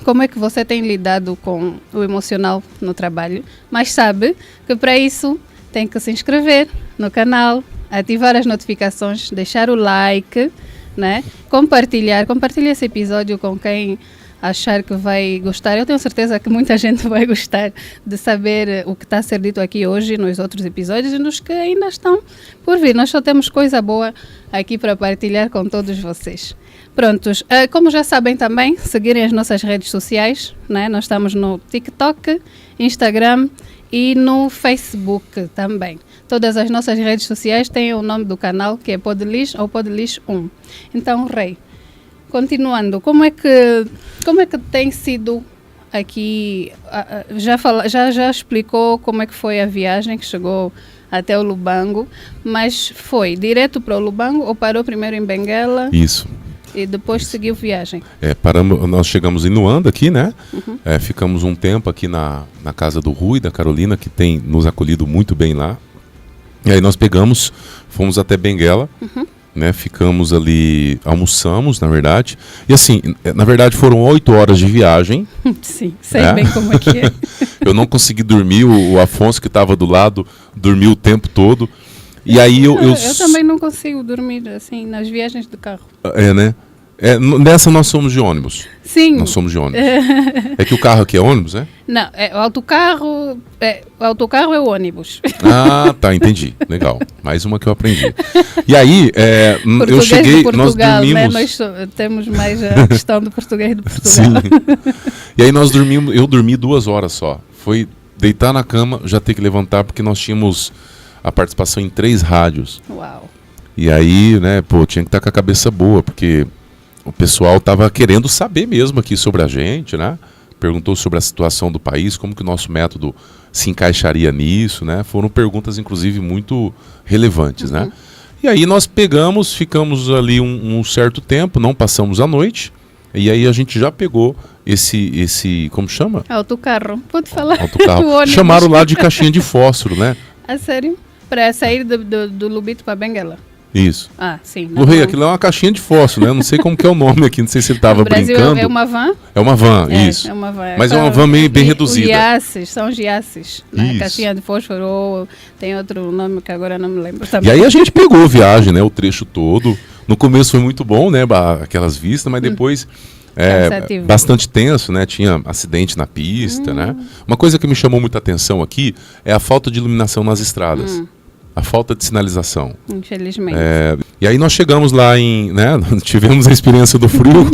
como é que você tem lidado com o emocional no trabalho. Mas sabe que para isso tem que se inscrever no canal, ativar as notificações, deixar o like, né? Compartilhe esse episódio com quem achar que vai gostar. Eu tenho certeza que muita gente vai gostar de saber o que está a ser dito aqui hoje nos outros episódios e nos que ainda estão por vir. Nós só temos coisa boa aqui para partilhar com todos vocês. Prontos, como já sabem também, seguirem as nossas redes sociais, né? Nós estamos no TikTok, Instagram e no Facebook também. Todas as nossas redes sociais têm o nome do canal, que é Podlish ou Podlish 1. Então, Rei, continuando, como é que tem sido aqui? Já explicou como é que foi a viagem que chegou até o Lubango, mas foi direto para o Lubango ou parou primeiro em Benguela? Isso. E depois seguiu viagem? Nós chegamos em Luanda aqui, né? Uhum. Ficamos um tempo aqui na casa do Rui, da Carolina, que tem nos acolhido muito bem lá. E aí nós fomos até Benguela, uhum. Né? Ficamos ali, almoçamos, na verdade. E assim, na verdade foram 8 horas de viagem. Sim, sei bem como é que é. Eu não consegui dormir, o Afonso que estava do lado dormiu o tempo todo. E aí eu também não consigo dormir assim nas viagens de carro. Né? Nessa nós somos de ônibus. Sim. Nós somos de ônibus. É que o carro aqui é ônibus, né? Não, o autocarro é o ônibus. Ah, tá, entendi. Legal. Mais uma que eu aprendi. E aí, eu cheguei, de Portugal, nós dormimos... Né? Nós temos mais a questão do português de Portugal. Sim. E aí eu dormi 2 horas só. Foi deitar na cama, já ter que levantar, porque nós tínhamos a participação em 3 rádios. Uau. E aí, né, tinha que estar com a cabeça boa, porque o pessoal estava querendo saber mesmo aqui sobre a gente, né? Perguntou sobre a situação do país, como que o nosso método se encaixaria nisso, né? Foram perguntas, inclusive, muito relevantes, né? E aí nós ficamos ali um certo tempo, não passamos a noite, e aí a gente já pegou esse como chama? Autocarro. Pode falar. Autocarro. Chamaram lá de caixinha de fósforo, né? A sério? Para sair do Lubito para Benguela? Isso. Sim. Do Rei, aquilo é uma caixinha de fósforo, né? Eu não sei como que é o nome aqui, não sei se ele estava brincando. É uma van? É uma van, isso. É uma van. Mas é uma van meio bem reduzida. São giaces, né? Caixinha de fósforo, ou tem outro nome que agora não me lembro também. E aí a gente pegou a viagem, né? O trecho todo. No começo foi muito bom, né? Aquelas vistas, mas depois... bastante tenso, né? Tinha acidente na pista, né? Uma coisa que me chamou muita atenção aqui é a falta de iluminação nas estradas. A falta de sinalização. Infelizmente. E aí nós chegamos lá né? Tivemos a experiência do frio,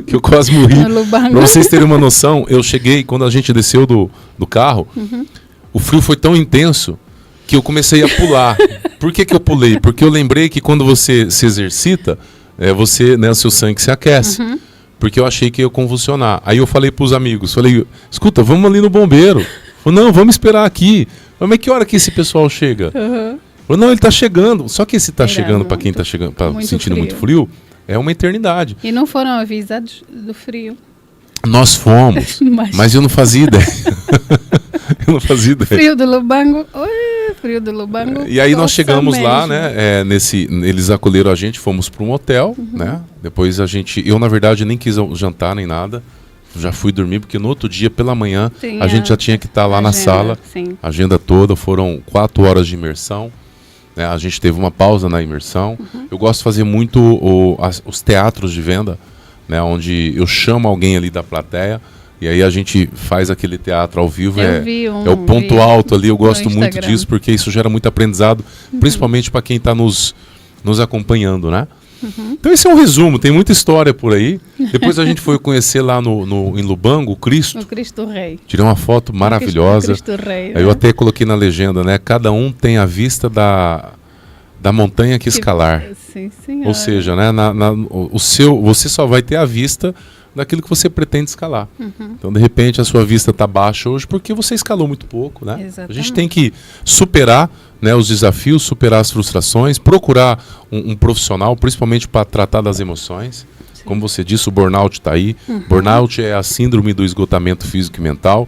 que eu quase morri. Para vocês terem uma noção, eu cheguei, quando a gente desceu do carro, o frio foi tão intenso que eu comecei a pular. Por que eu pulei? Porque eu lembrei que quando você se exercita, o seu sangue se aquece. Porque eu achei que ia convulsionar. Aí eu falei para os amigos, escuta, vamos ali no bombeiro. Falei, não, vamos esperar aqui. Mas que hora que esse pessoal chega? Falei, não, ele está chegando. Só que esse chegando, para quem está chegando, sentindo muito frio, é uma eternidade. E não foram avisados do frio? Nós fomos, mas eu não fazia ideia. Eu não fazia ideia. Frio do Lubango. Frio do Lubango. E aí nós chegamos lá, né? Eles acolheram a gente, fomos para um hotel, né? Depois eu na verdade nem quis jantar nem nada. Já fui dormir, porque no outro dia, pela manhã, a gente já tinha que estar lá na sala. Sim. A agenda toda, foram 4 horas de imersão. Né? A gente teve uma pausa na imersão. Eu gosto de fazer muito os teatros de venda, né? Onde eu chamo alguém ali da plateia, e aí a gente faz aquele teatro ao vivo. É o ponto alto ali, eu gosto muito disso, porque isso gera muito aprendizado, principalmente para quem está nos acompanhando, né? Então esse é um resumo, tem muita história por aí. Depois a gente foi conhecer lá em Lubango, o Cristo. O Cristo Rei. Tirei uma foto maravilhosa. O Cristo Rei, aí eu até coloquei na legenda, né? Cada um tem a vista da montanha que escalar. Sim, senhora. Ou seja, né? Você só vai ter a vista daquilo que você pretende escalar. Então, de repente, a sua vista está baixa hoje porque você escalou muito pouco, né? Exatamente. A gente tem que superar, né, os desafios, superar as frustrações, procurar um profissional, principalmente para tratar das emoções. Sim. Como você disse, o burnout está aí. Burnout é a síndrome do esgotamento físico e mental.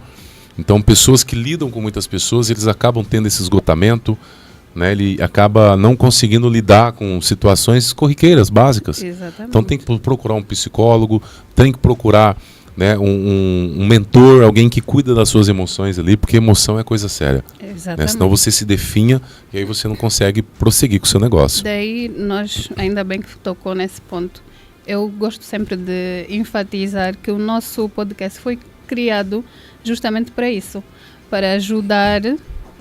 Então, pessoas que lidam com muitas pessoas, eles acabam tendo esse esgotamento, né? Ele acaba não conseguindo lidar com situações corriqueiras, básicas. Exatamente. Então tem que procurar um psicólogo, tem que procurar, né, um mentor, alguém que cuida das suas emoções ali, porque emoção é coisa séria. Exatamente. Né? Senão você se definha e aí você não consegue prosseguir com o seu negócio. Daí ainda bem que tocou nesse ponto, eu gosto sempre de enfatizar que o nosso podcast foi criado justamente para isso, para ajudar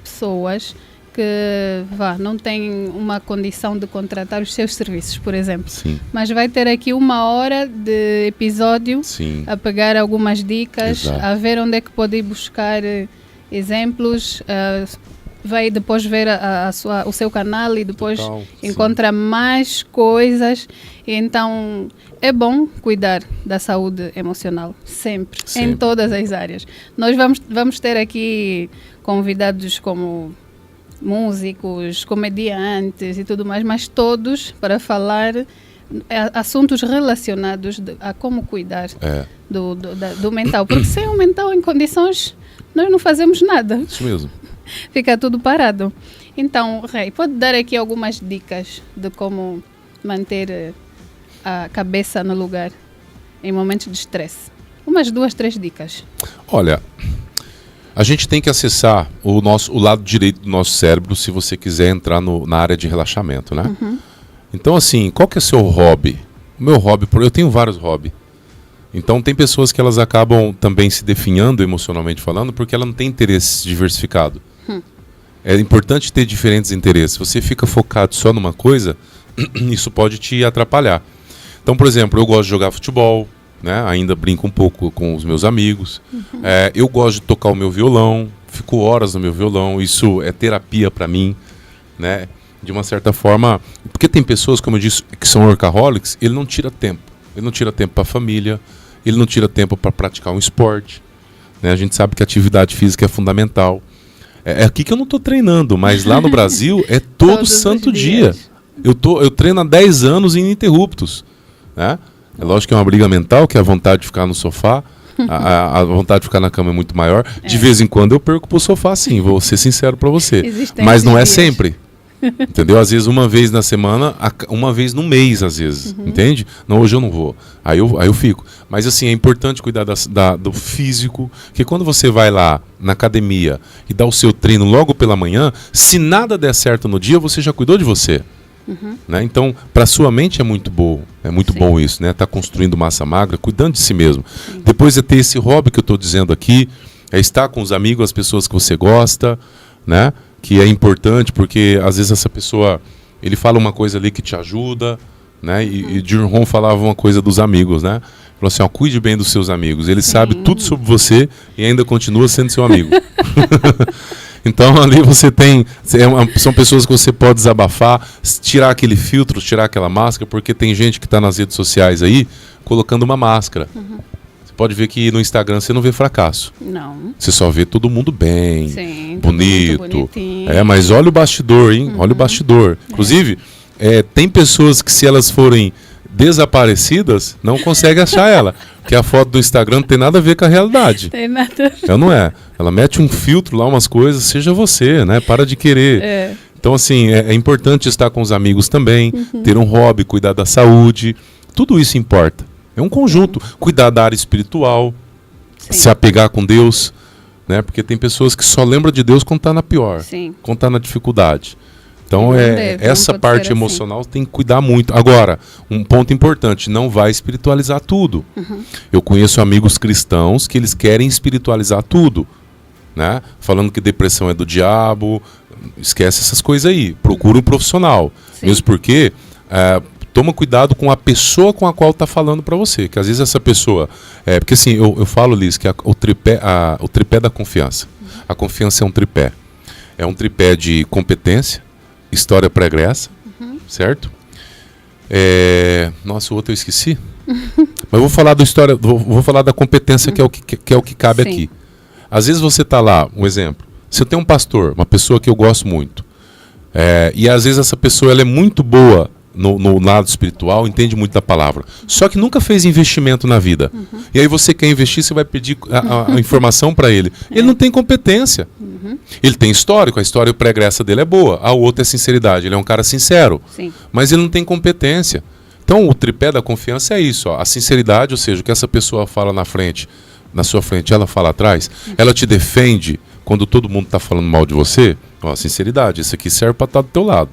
pessoas que não tem uma condição de contratar os seus serviços, por exemplo. Sim. Mas vai ter aqui 1 hora de episódio. Sim. A pegar algumas dicas, Exato. A ver onde é que pode ir buscar exemplos, vai depois ver o seu canal e depois encontra mais coisas. Então é bom cuidar da saúde emocional, sempre. Em todas as áreas. Nós vamos ter aqui convidados como músicos, comediantes e tudo mais, mas todos para assuntos relacionados a como cuidar do mental. Porque sem o mental em condições, nós não fazemos nada. Isso mesmo. Fica tudo parado. Então, Rei, pode dar aqui algumas dicas de como manter a cabeça no lugar em momentos de estresse? Umas 2, 3 dicas. Olha, a gente tem que acessar o lado direito do nosso cérebro se você quiser entrar na área de relaxamento, né? Então, assim, qual que é o seu hobby? O meu hobby, eu tenho vários hobbies. Então, tem pessoas que elas acabam também se definhando emocionalmente falando porque ela não tem interesse diversificado. É importante ter diferentes interesses. Você fica focado só numa coisa, isso pode te atrapalhar. Então, por exemplo, eu gosto de jogar futebol, né? Ainda brinco um pouco com os meus amigos. Eu gosto de tocar o meu violão, fico horas no meu violão, isso é terapia para mim, né? De uma certa forma, porque tem pessoas, como eu disse, que são workaholics, ele não tira tempo. Ele não tira tempo para a família, ele não tira tempo para praticar um esporte, né? A gente sabe que a atividade física é fundamental. É aqui que eu não estou treinando, mas lá no Brasil é todo santo dia. Eu treino há 10 anos ininterruptos, né? É lógico que é uma briga mental, que é a vontade de ficar no sofá, a vontade de ficar na cama é muito maior. De vez em quando eu perco pro sofá, sim, vou ser sincero para você. Mas não é sempre. Entendeu? Às vezes uma vez na semana, uma vez no mês, às vezes. Entende? Não, hoje eu não vou. Aí eu fico. Mas assim, é importante cuidar do físico, que quando você vai lá na academia e dá o seu treino logo pela manhã, se nada der certo no dia, você já cuidou de você. Né? Então, para sua mente é muito bom. É muito bom isso, né? Tá construindo massa magra, cuidando de si mesmo. Depois é ter esse hobby que eu estou dizendo aqui, é estar com os amigos, as pessoas que você gosta, né? Que é importante, porque às vezes essa pessoa, ele fala uma coisa ali que te ajuda, né? E Jim Rohn falava uma coisa dos amigos, né? Falou assim, ó, cuide bem dos seus amigos. Ele sabe tudo sobre você e ainda continua sendo seu amigo. Então ali você tem, são pessoas que você pode desabafar, tirar aquele filtro, tirar aquela máscara, porque tem gente que está nas redes sociais aí colocando uma máscara. Você pode ver que no Instagram você não vê fracasso. Não. Você só vê todo mundo bem, Sim, bonito. Mas olha o bastidor, hein? Olha o bastidor. Inclusive, tem pessoas que se elas forem desaparecidas, não conseguem achar ela. Porque a foto do Instagram não tem nada a ver com a realidade. Tem nada a ver. Ela não é. Ela mete um filtro lá, umas coisas, seja você, né? Para de querer. Então, assim, é importante estar com os amigos também, ter um hobby, cuidar da saúde. Tudo isso importa. É um conjunto. Cuidar da área espiritual, se apegar com Deus, né? Porque tem pessoas que só lembram de Deus quando está na pior, quando está na dificuldade. Então, essa parte emocional tem que cuidar muito. Agora, um ponto importante, não vai espiritualizar tudo. Eu conheço amigos cristãos que eles querem espiritualizar tudo, né? Falando que depressão é do diabo, esquece essas coisas aí. Procura um profissional. Mesmo porque, toma cuidado com a pessoa com a qual está falando para você. Que às vezes essa pessoa... porque assim, eu falo, Liz, que o tripé da confiança. A confiança é um tripé. É um tripé de competência, história pregressa, certo? Nossa, o outro eu esqueci. Mas eu vou falar da história, vou falar da competência, que é o que cabe aqui. Às vezes você está lá, um exemplo. Se eu tenho um pastor, uma pessoa que eu gosto muito, e às vezes essa pessoa ela é muito boa no lado espiritual, entende muito da palavra, só que nunca fez investimento na vida. E aí você quer investir, você vai pedir a informação para ele. Ele não tem competência. Ele tem histórico, a história pregressa dele é boa, a outra é sinceridade, ele é um cara sincero, mas ele não tem competência. Então o tripé da confiança é isso, ó, a sinceridade, ou seja, o que essa pessoa fala na sua frente, ela fala atrás, ela te defende quando todo mundo está falando mal de você, ó, sinceridade, isso aqui serve para estar do teu lado.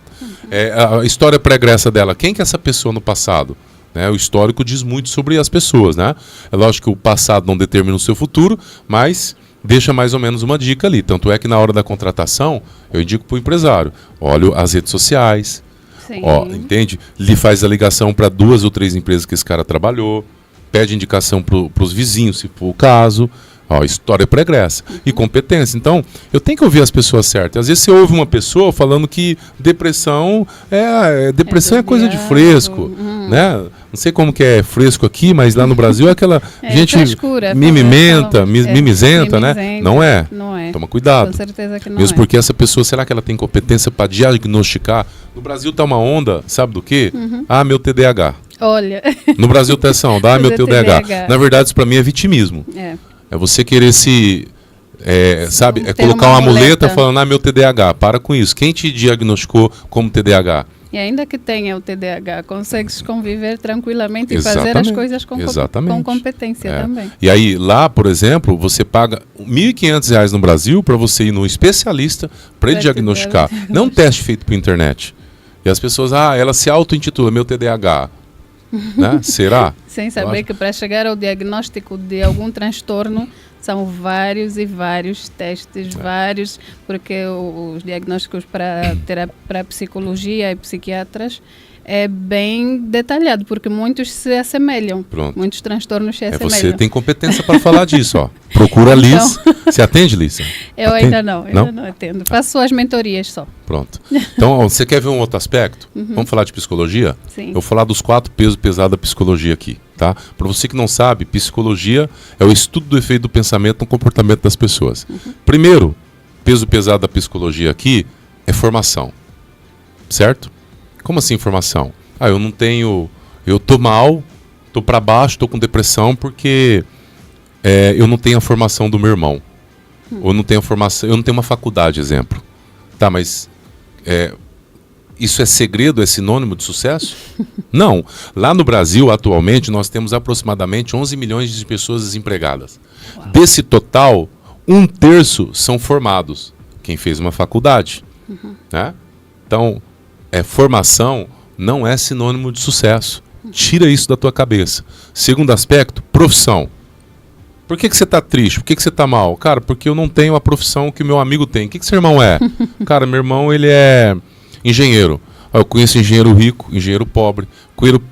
A história pregressa dela, quem que é essa pessoa no passado? O histórico diz muito sobre as pessoas, né? É lógico que o passado não determina o seu futuro, mas deixa mais ou menos uma dica ali. Tanto é que na hora da contratação, eu indico para o empresário, olha as redes sociais, entende? Lhe faz a ligação para 2 ou 3 empresas que esse cara trabalhou, pede indicação para os vizinhos, se for o caso. História pregressa e competência. Então, eu tenho que ouvir as pessoas certas. Às vezes você ouve uma pessoa falando que depressão é coisa de fresco, né? Não sei como que é fresco aqui, mas lá no Brasil é aquela gente mimizenta, né? Não é. Toma cuidado. Com certeza que não Mesmo porque essa pessoa, será que ela tem competência para diagnosticar? No Brasil tá uma onda, sabe do quê? Meu TDAH. Olha. No Brasil tá essa onda, meu TDAH. Na verdade, isso para mim é vitimismo. É você querer colocar uma muleta falando, meu TDAH, para com isso. Quem te diagnosticou como TDAH? E ainda que tenha o TDAH, consegues conviver tranquilamente e fazer as coisas com competência também. E aí, lá, por exemplo, você paga R$ 1.500 no Brasil para você ir no especialista para ele diagnosticar. Não um teste feito por internet. E as pessoas, ela se auto-intitula, meu TDAH. Né? Será? Sem saber que para chegar ao diagnóstico de algum transtorno são vários e vários testes, porque os diagnósticos para psicologia e psiquiatras é bem detalhado, porque muitos se assemelham. Muitos transtornos se assemelham. Você tem competência para falar disso, ó. Procura a Liz. Você atende, Liz? Eu ainda não atendo. Faço as mentorias só. Pronto. Então, você quer ver um outro aspecto? Vamos falar de psicologia? Sim. Eu vou falar dos 4 pesos pesados da psicologia aqui, tá? Para você que não sabe, psicologia é o estudo do efeito do pensamento no comportamento das pessoas. Primeiro, peso pesado da psicologia aqui é formação. Certo? Como assim formação? Eu tô mal, tô para baixo, tô com depressão porque eu não tenho a formação do meu irmão. Ou não tenho a formação, eu não tenho uma faculdade, exemplo. Tá, mas isso é segredo, é sinônimo de sucesso? Não. Lá no Brasil, atualmente, nós temos aproximadamente 11 milhões de pessoas desempregadas. Uau. Desse total, 1/3 são formados. Quem fez uma faculdade. Né? Então, formação não é sinônimo de sucesso. Tira isso da tua cabeça. Segundo aspecto, profissão. Por que você está triste? Por que você está mal? Cara, porque eu não tenho a profissão que o meu amigo tem. O que seu irmão é? Cara, meu irmão, ele é engenheiro. Eu conheço engenheiro rico, engenheiro pobre.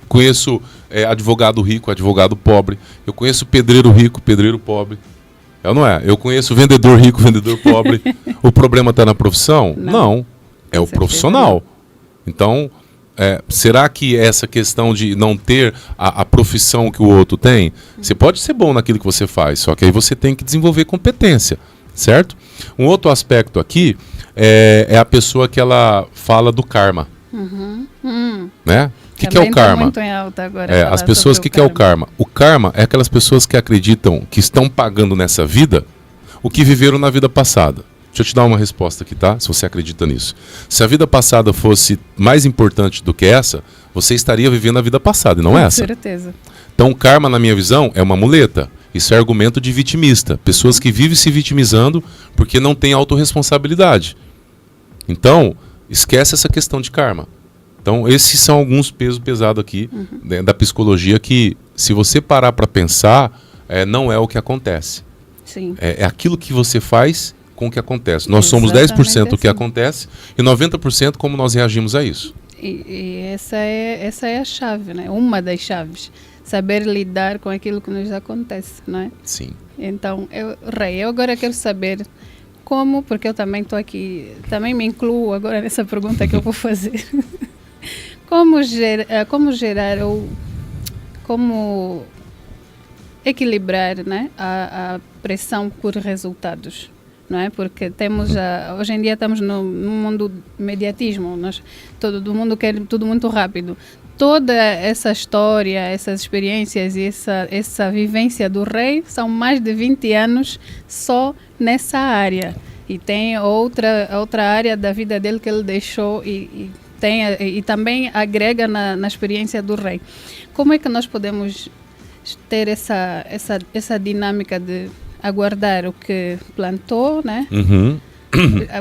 Conheço advogado rico, advogado pobre. Eu conheço pedreiro rico, pedreiro pobre. É ou não é? Eu conheço vendedor rico, vendedor pobre. O problema está na profissão? Não. É o profissional. Então, será que essa questão de não ter a profissão que o outro tem, você pode ser bom naquilo que você faz, só que aí você tem que desenvolver competência, certo? Um outro aspecto aqui é a pessoa que ela fala do karma. Né? O que é o karma? Muito em alta agora as pessoas, o que é o karma? O karma é aquelas pessoas que acreditam que estão pagando nessa vida o que viveram na vida passada. Deixa eu te dar uma resposta aqui, tá? Se você acredita nisso. Se a vida passada fosse mais importante do que essa, você estaria vivendo a vida passada, e não essa. Com certeza. Então, o karma, na minha visão, é uma muleta. Isso é argumento de vitimista. Pessoas que vivem se vitimizando porque não têm autorresponsabilidade. Então, esquece essa questão de karma. Então, esses são alguns pesos pesados aqui da psicologia que, se você parar para pensar, não é o que acontece. Sim. É aquilo que você faz com o que acontece. Nós somos 10% do que acontece e 90% como nós reagimos a isso. E essa é a chave, né? Uma das chaves. Saber lidar com aquilo que nos acontece, não é? Sim. Então, eu agora quero saber como, porque eu também estou aqui, também me incluo agora nessa pergunta que eu vou fazer. Como gerar ou como equilibrar, né, a pressão por resultados? Não é? Porque hoje em dia estamos num mundo de mediatismo, todo mundo quer tudo muito rápido. Toda essa história, essas experiências e essa vivência do rei são mais de 20 anos só nessa área. E tem outra área da vida dele que ele deixou e também agrega na experiência do rei. Como é que nós podemos ter essa dinâmica de aguardar o que plantou, né?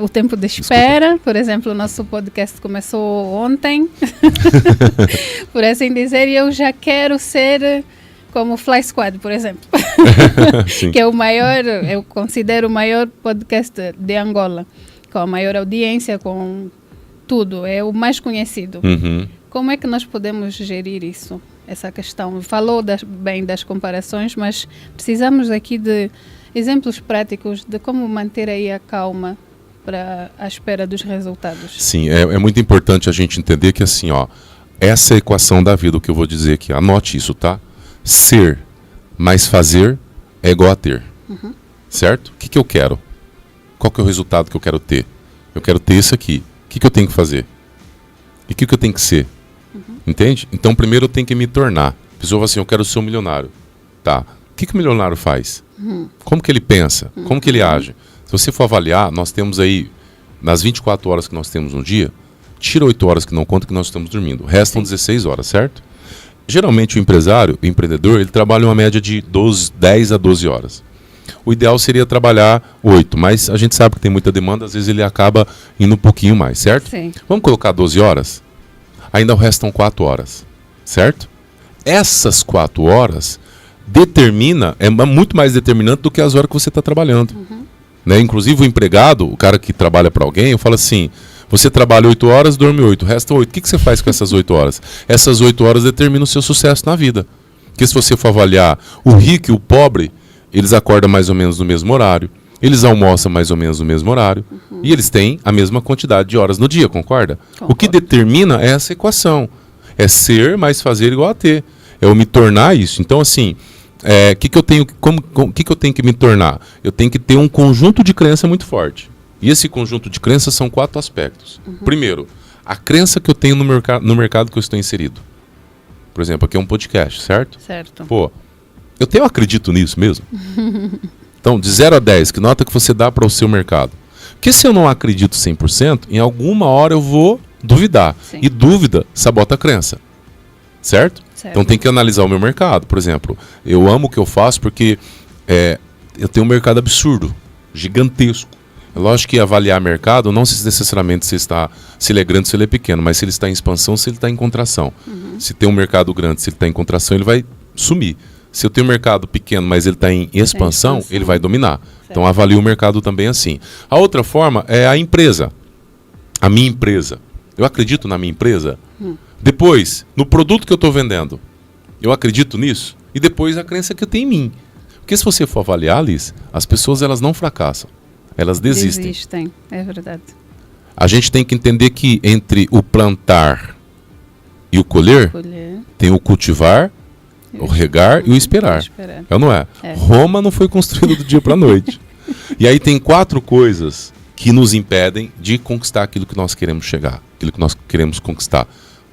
O tempo de espera, por exemplo, o nosso podcast começou ontem, por assim dizer, e eu já quero ser como o Fly Squad, por exemplo, que é o maior, eu considero o maior podcast de Angola, com a maior audiência, com tudo, é o mais conhecido. Como é que nós podemos gerir isso? Essa questão, falou bem das comparações, mas precisamos aqui de exemplos práticos de como manter aí a calma para a espera dos resultados. Sim, é muito importante a gente entender que assim, essa é a equação da vida, o que eu vou dizer aqui, anote isso, tá? Ser mais fazer é igual a ter, certo? O que eu quero? Qual que é o resultado que eu quero ter? Eu quero ter isso aqui. O que eu tenho que fazer? E o que eu tenho que ser? Entende? Então, primeiro eu tenho que me tornar. A pessoa fala assim, eu quero ser um milionário. Tá. O que o milionário faz? Como que ele pensa? Como que ele age? Se você for avaliar, nós temos aí, nas 24 horas que nós temos um dia, tira 8 horas que não conta que nós estamos dormindo. Restam 16 horas, certo? Geralmente o empresário, o empreendedor, ele trabalha uma média de 10 a 12 horas. O ideal seria trabalhar 8, mas a gente sabe que tem muita demanda, às vezes ele acaba indo um pouquinho mais, certo? Sim. Vamos colocar 12 horas? Ainda restam 4 horas, certo? Essas 4 horas é muito mais determinante do que as horas que você está trabalhando. Né? Inclusive o empregado, o cara que trabalha para alguém, eu falo assim, você trabalha 8 horas, dorme 8, restam 8. O que você faz com essas 8 horas? Essas 8 horas determinam o seu sucesso na vida. Porque se você for avaliar o rico e o pobre, eles acordam mais ou menos no mesmo horário, eles almoçam mais ou menos no mesmo horário, e eles têm a mesma quantidade de horas no dia, concorda? O que determina é essa equação. É ser mais fazer igual a ter. É eu me tornar isso. Então, assim, que eu tenho que me tornar? Eu tenho que ter um conjunto de crença muito forte. E esse conjunto de crenças são 4 aspectos. Primeiro, a crença que eu tenho no mercado que eu estou inserido. Por exemplo, aqui é um podcast, certo? Certo. Pô, eu acredito nisso mesmo? Então, de 0 a 10, que nota que você dá para o seu mercado? Porque se eu não acredito 100%, em alguma hora eu vou duvidar. Sim. E dúvida sabota a crença. Certo? Então tem que analisar o meu mercado. Por exemplo, eu amo o que eu faço porque eu tenho um mercado absurdo, gigantesco. É lógico que avaliar mercado não necessariamente se ele é grande ou se ele é pequeno, mas se ele está em expansão ou se ele está em contração. Se tem um mercado grande, se ele está em contração, ele vai sumir. Se eu tenho um mercado pequeno, mas ele está em expansão, ele vai dominar. Certo. Então avalio o mercado também assim. A outra forma é a empresa. A minha empresa. Eu acredito na minha empresa? Depois, no produto que eu estou vendendo, eu acredito nisso? E depois a crença que eu tenho em mim. Porque se você for avaliar, Liz, as pessoas elas não fracassam. Elas desistem. É verdade. A gente tem que entender que entre o plantar e o colher, tem o cultivar, o regar e o esperar. É ou não é? Roma não foi construída do dia para a noite. E aí tem 4 coisas que nos impedem de conquistar aquilo que nós queremos chegar, aquilo que nós queremos conquistar.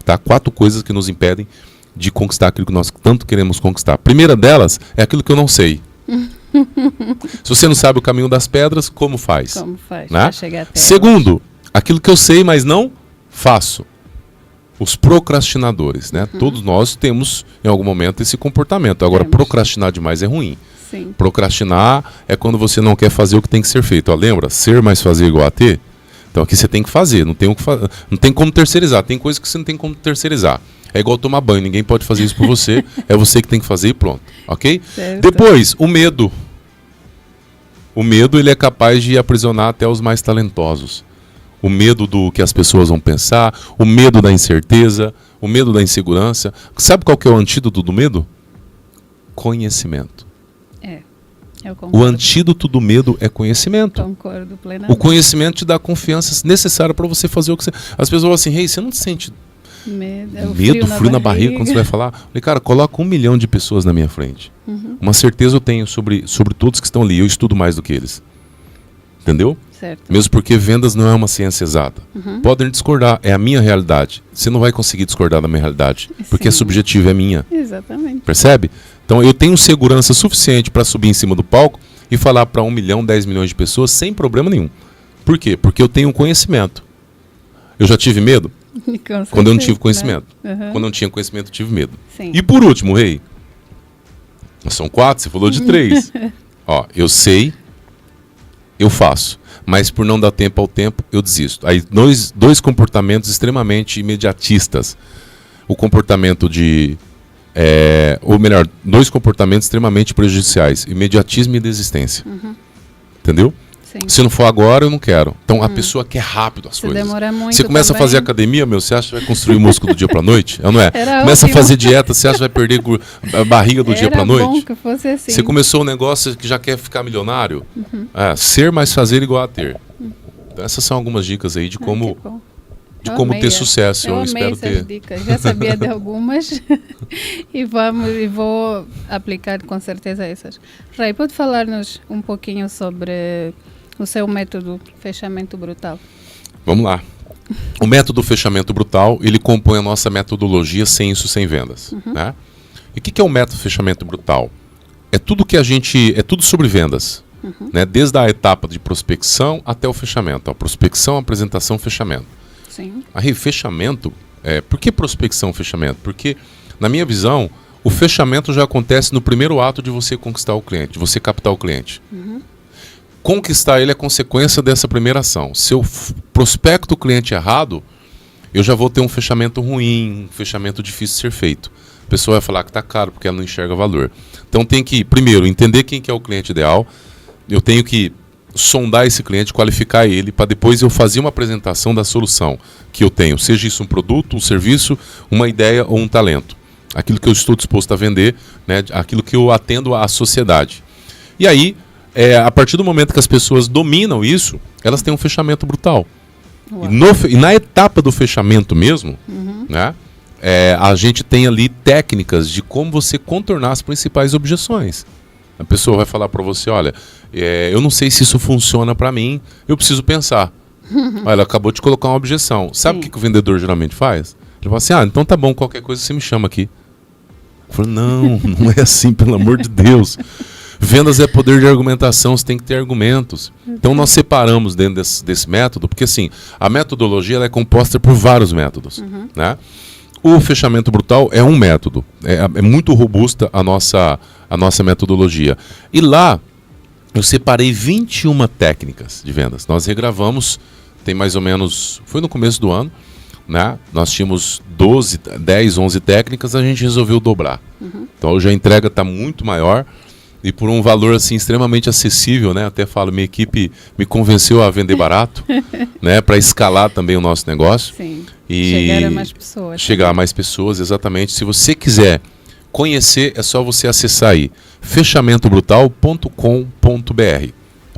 Tá? 4 coisas que nos impedem de conquistar aquilo que nós tanto queremos conquistar. A primeira delas é aquilo que eu não sei. Se você não sabe o caminho das pedras, como faz? Como faz? Né? Chegar até Segundo, aquilo que eu sei, mas não faço. Os procrastinadores, né? Todos nós temos, em algum momento, esse comportamento. Agora, procrastinar demais é ruim. Sim. Procrastinar é quando você não quer fazer o que tem que ser feito. Ó, lembra? Ser mais fazer igual a ter? Então, aqui você tem que fazer, não tem como terceirizar. Tem coisas que você não tem como terceirizar. É igual tomar banho, ninguém pode fazer isso por você. É você que tem que fazer e pronto, ok? Certo. Depois, o medo. O medo, ele é capaz de aprisionar até os mais talentosos. O medo do que as pessoas vão pensar, o medo da incerteza, o medo da insegurança. Sabe qual que é o antídoto do medo? Conhecimento. Eu concordo. O antídoto do medo é conhecimento. Concordo plenamente. O conhecimento te dá a confiança necessária para você fazer o que você... As pessoas falam assim, hey, você não sente medo, frio na barriga quando você vai falar? Eu falei, cara, coloca 1 milhão de pessoas na minha frente. Uma certeza eu tenho sobre todos que estão ali. Eu estudo mais do que eles. Entendeu? Certo. Mesmo porque vendas não é uma ciência exata. Podem discordar, é a minha realidade. Você não vai conseguir discordar da minha realidade, porque é subjetiva, é minha. Exatamente. Percebe? Então eu tenho segurança suficiente para subir em cima do palco e falar para 1 milhão, 10 milhões de pessoas sem problema nenhum. Por quê? Porque eu tenho conhecimento. Eu já tive medo? Quando eu não tive conhecimento. Né? Quando eu não tinha conhecimento, eu tive medo. Sim. E por último, Rei, são 4, você falou de 3. Ó, eu sei, eu faço, mas por não dar tempo ao tempo, eu desisto. Aí dois comportamentos extremamente imediatistas. O comportamento de... ou melhor, 2 comportamentos extremamente prejudiciais. Imediatismo e desistência. Entendeu? Sim. Se não for agora, eu não quero. Então a pessoa quer rápido as coisas. Demora muito você começa também. A fazer academia, você acha que vai construir músculo do dia pra noite? Não é? Era começa ótimo. A fazer dieta, você acha que vai perder a barriga do dia pra noite? Bom que fosse assim. Você começou um negócio que já quer ficar milionário? Ser mais fazer igual a ter. Então, essas são algumas dicas aí de como... de como ter sucesso. Eu espero ter. Dicas. Já sabia de algumas e vou aplicar com certeza essas. Rei, pode falar-nos um pouquinho sobre o seu método fechamento brutal? Vamos lá. O método fechamento brutal, ele compõe a nossa metodologia sem isso, sem vendas. Né? E o que é o método fechamento brutal? É tudo que é tudo sobre vendas. Né? Desde a etapa de prospecção até o fechamento. A prospecção, apresentação, fechamento. Sim. Aí, fechamento, por que prospecção e fechamento? Porque, na minha visão, o fechamento já acontece no primeiro ato de você conquistar o cliente, de você captar o cliente. Conquistar ele é consequência dessa primeira ação. Se eu prospecto o cliente errado, eu já vou ter um fechamento ruim, um fechamento difícil de ser feito. A pessoa vai falar que está caro porque ela não enxerga valor. Então tem que, primeiro, entender quem que é o cliente ideal. Eu tenho que sondar esse cliente, qualificar ele, para depois eu fazer uma apresentação da solução que eu tenho, seja isso um produto, um serviço, uma ideia ou um talento. Aquilo que eu estou disposto a vender, né, aquilo que eu atendo à sociedade. E aí, a partir do momento que as pessoas dominam isso, elas têm um fechamento brutal. E na etapa do fechamento mesmo, né, a gente tem ali técnicas de como você contornar as principais objeções. A pessoa vai falar para você, olha, eu não sei se isso funciona para mim, eu preciso pensar. Ela acabou de colocar uma objeção. Sabe o que o vendedor geralmente faz? Ele fala assim, então tá bom, qualquer coisa você me chama aqui. Eu falo, não é assim, pelo amor de Deus. Vendas é poder de argumentação, você tem que ter argumentos. Então nós separamos dentro desse método, porque assim, a metodologia ela é composta por vários métodos, né? O fechamento brutal é um método, é muito robusta a nossa metodologia. E lá eu separei 21 técnicas de vendas. Nós regravamos, tem mais ou menos, foi no começo do ano, né? Nós tínhamos 10, 11 técnicas, a gente resolveu dobrar. Então hoje a entrega está muito maior e por um valor assim extremamente acessível, né? Até falo, minha equipe me convenceu a vender barato, né? Para escalar também o nosso negócio. Sim. E chegar a mais pessoas. Chegar a mais pessoas, exatamente. Se você quiser conhecer, é só você acessar aí fechamentoBrutal.com.br.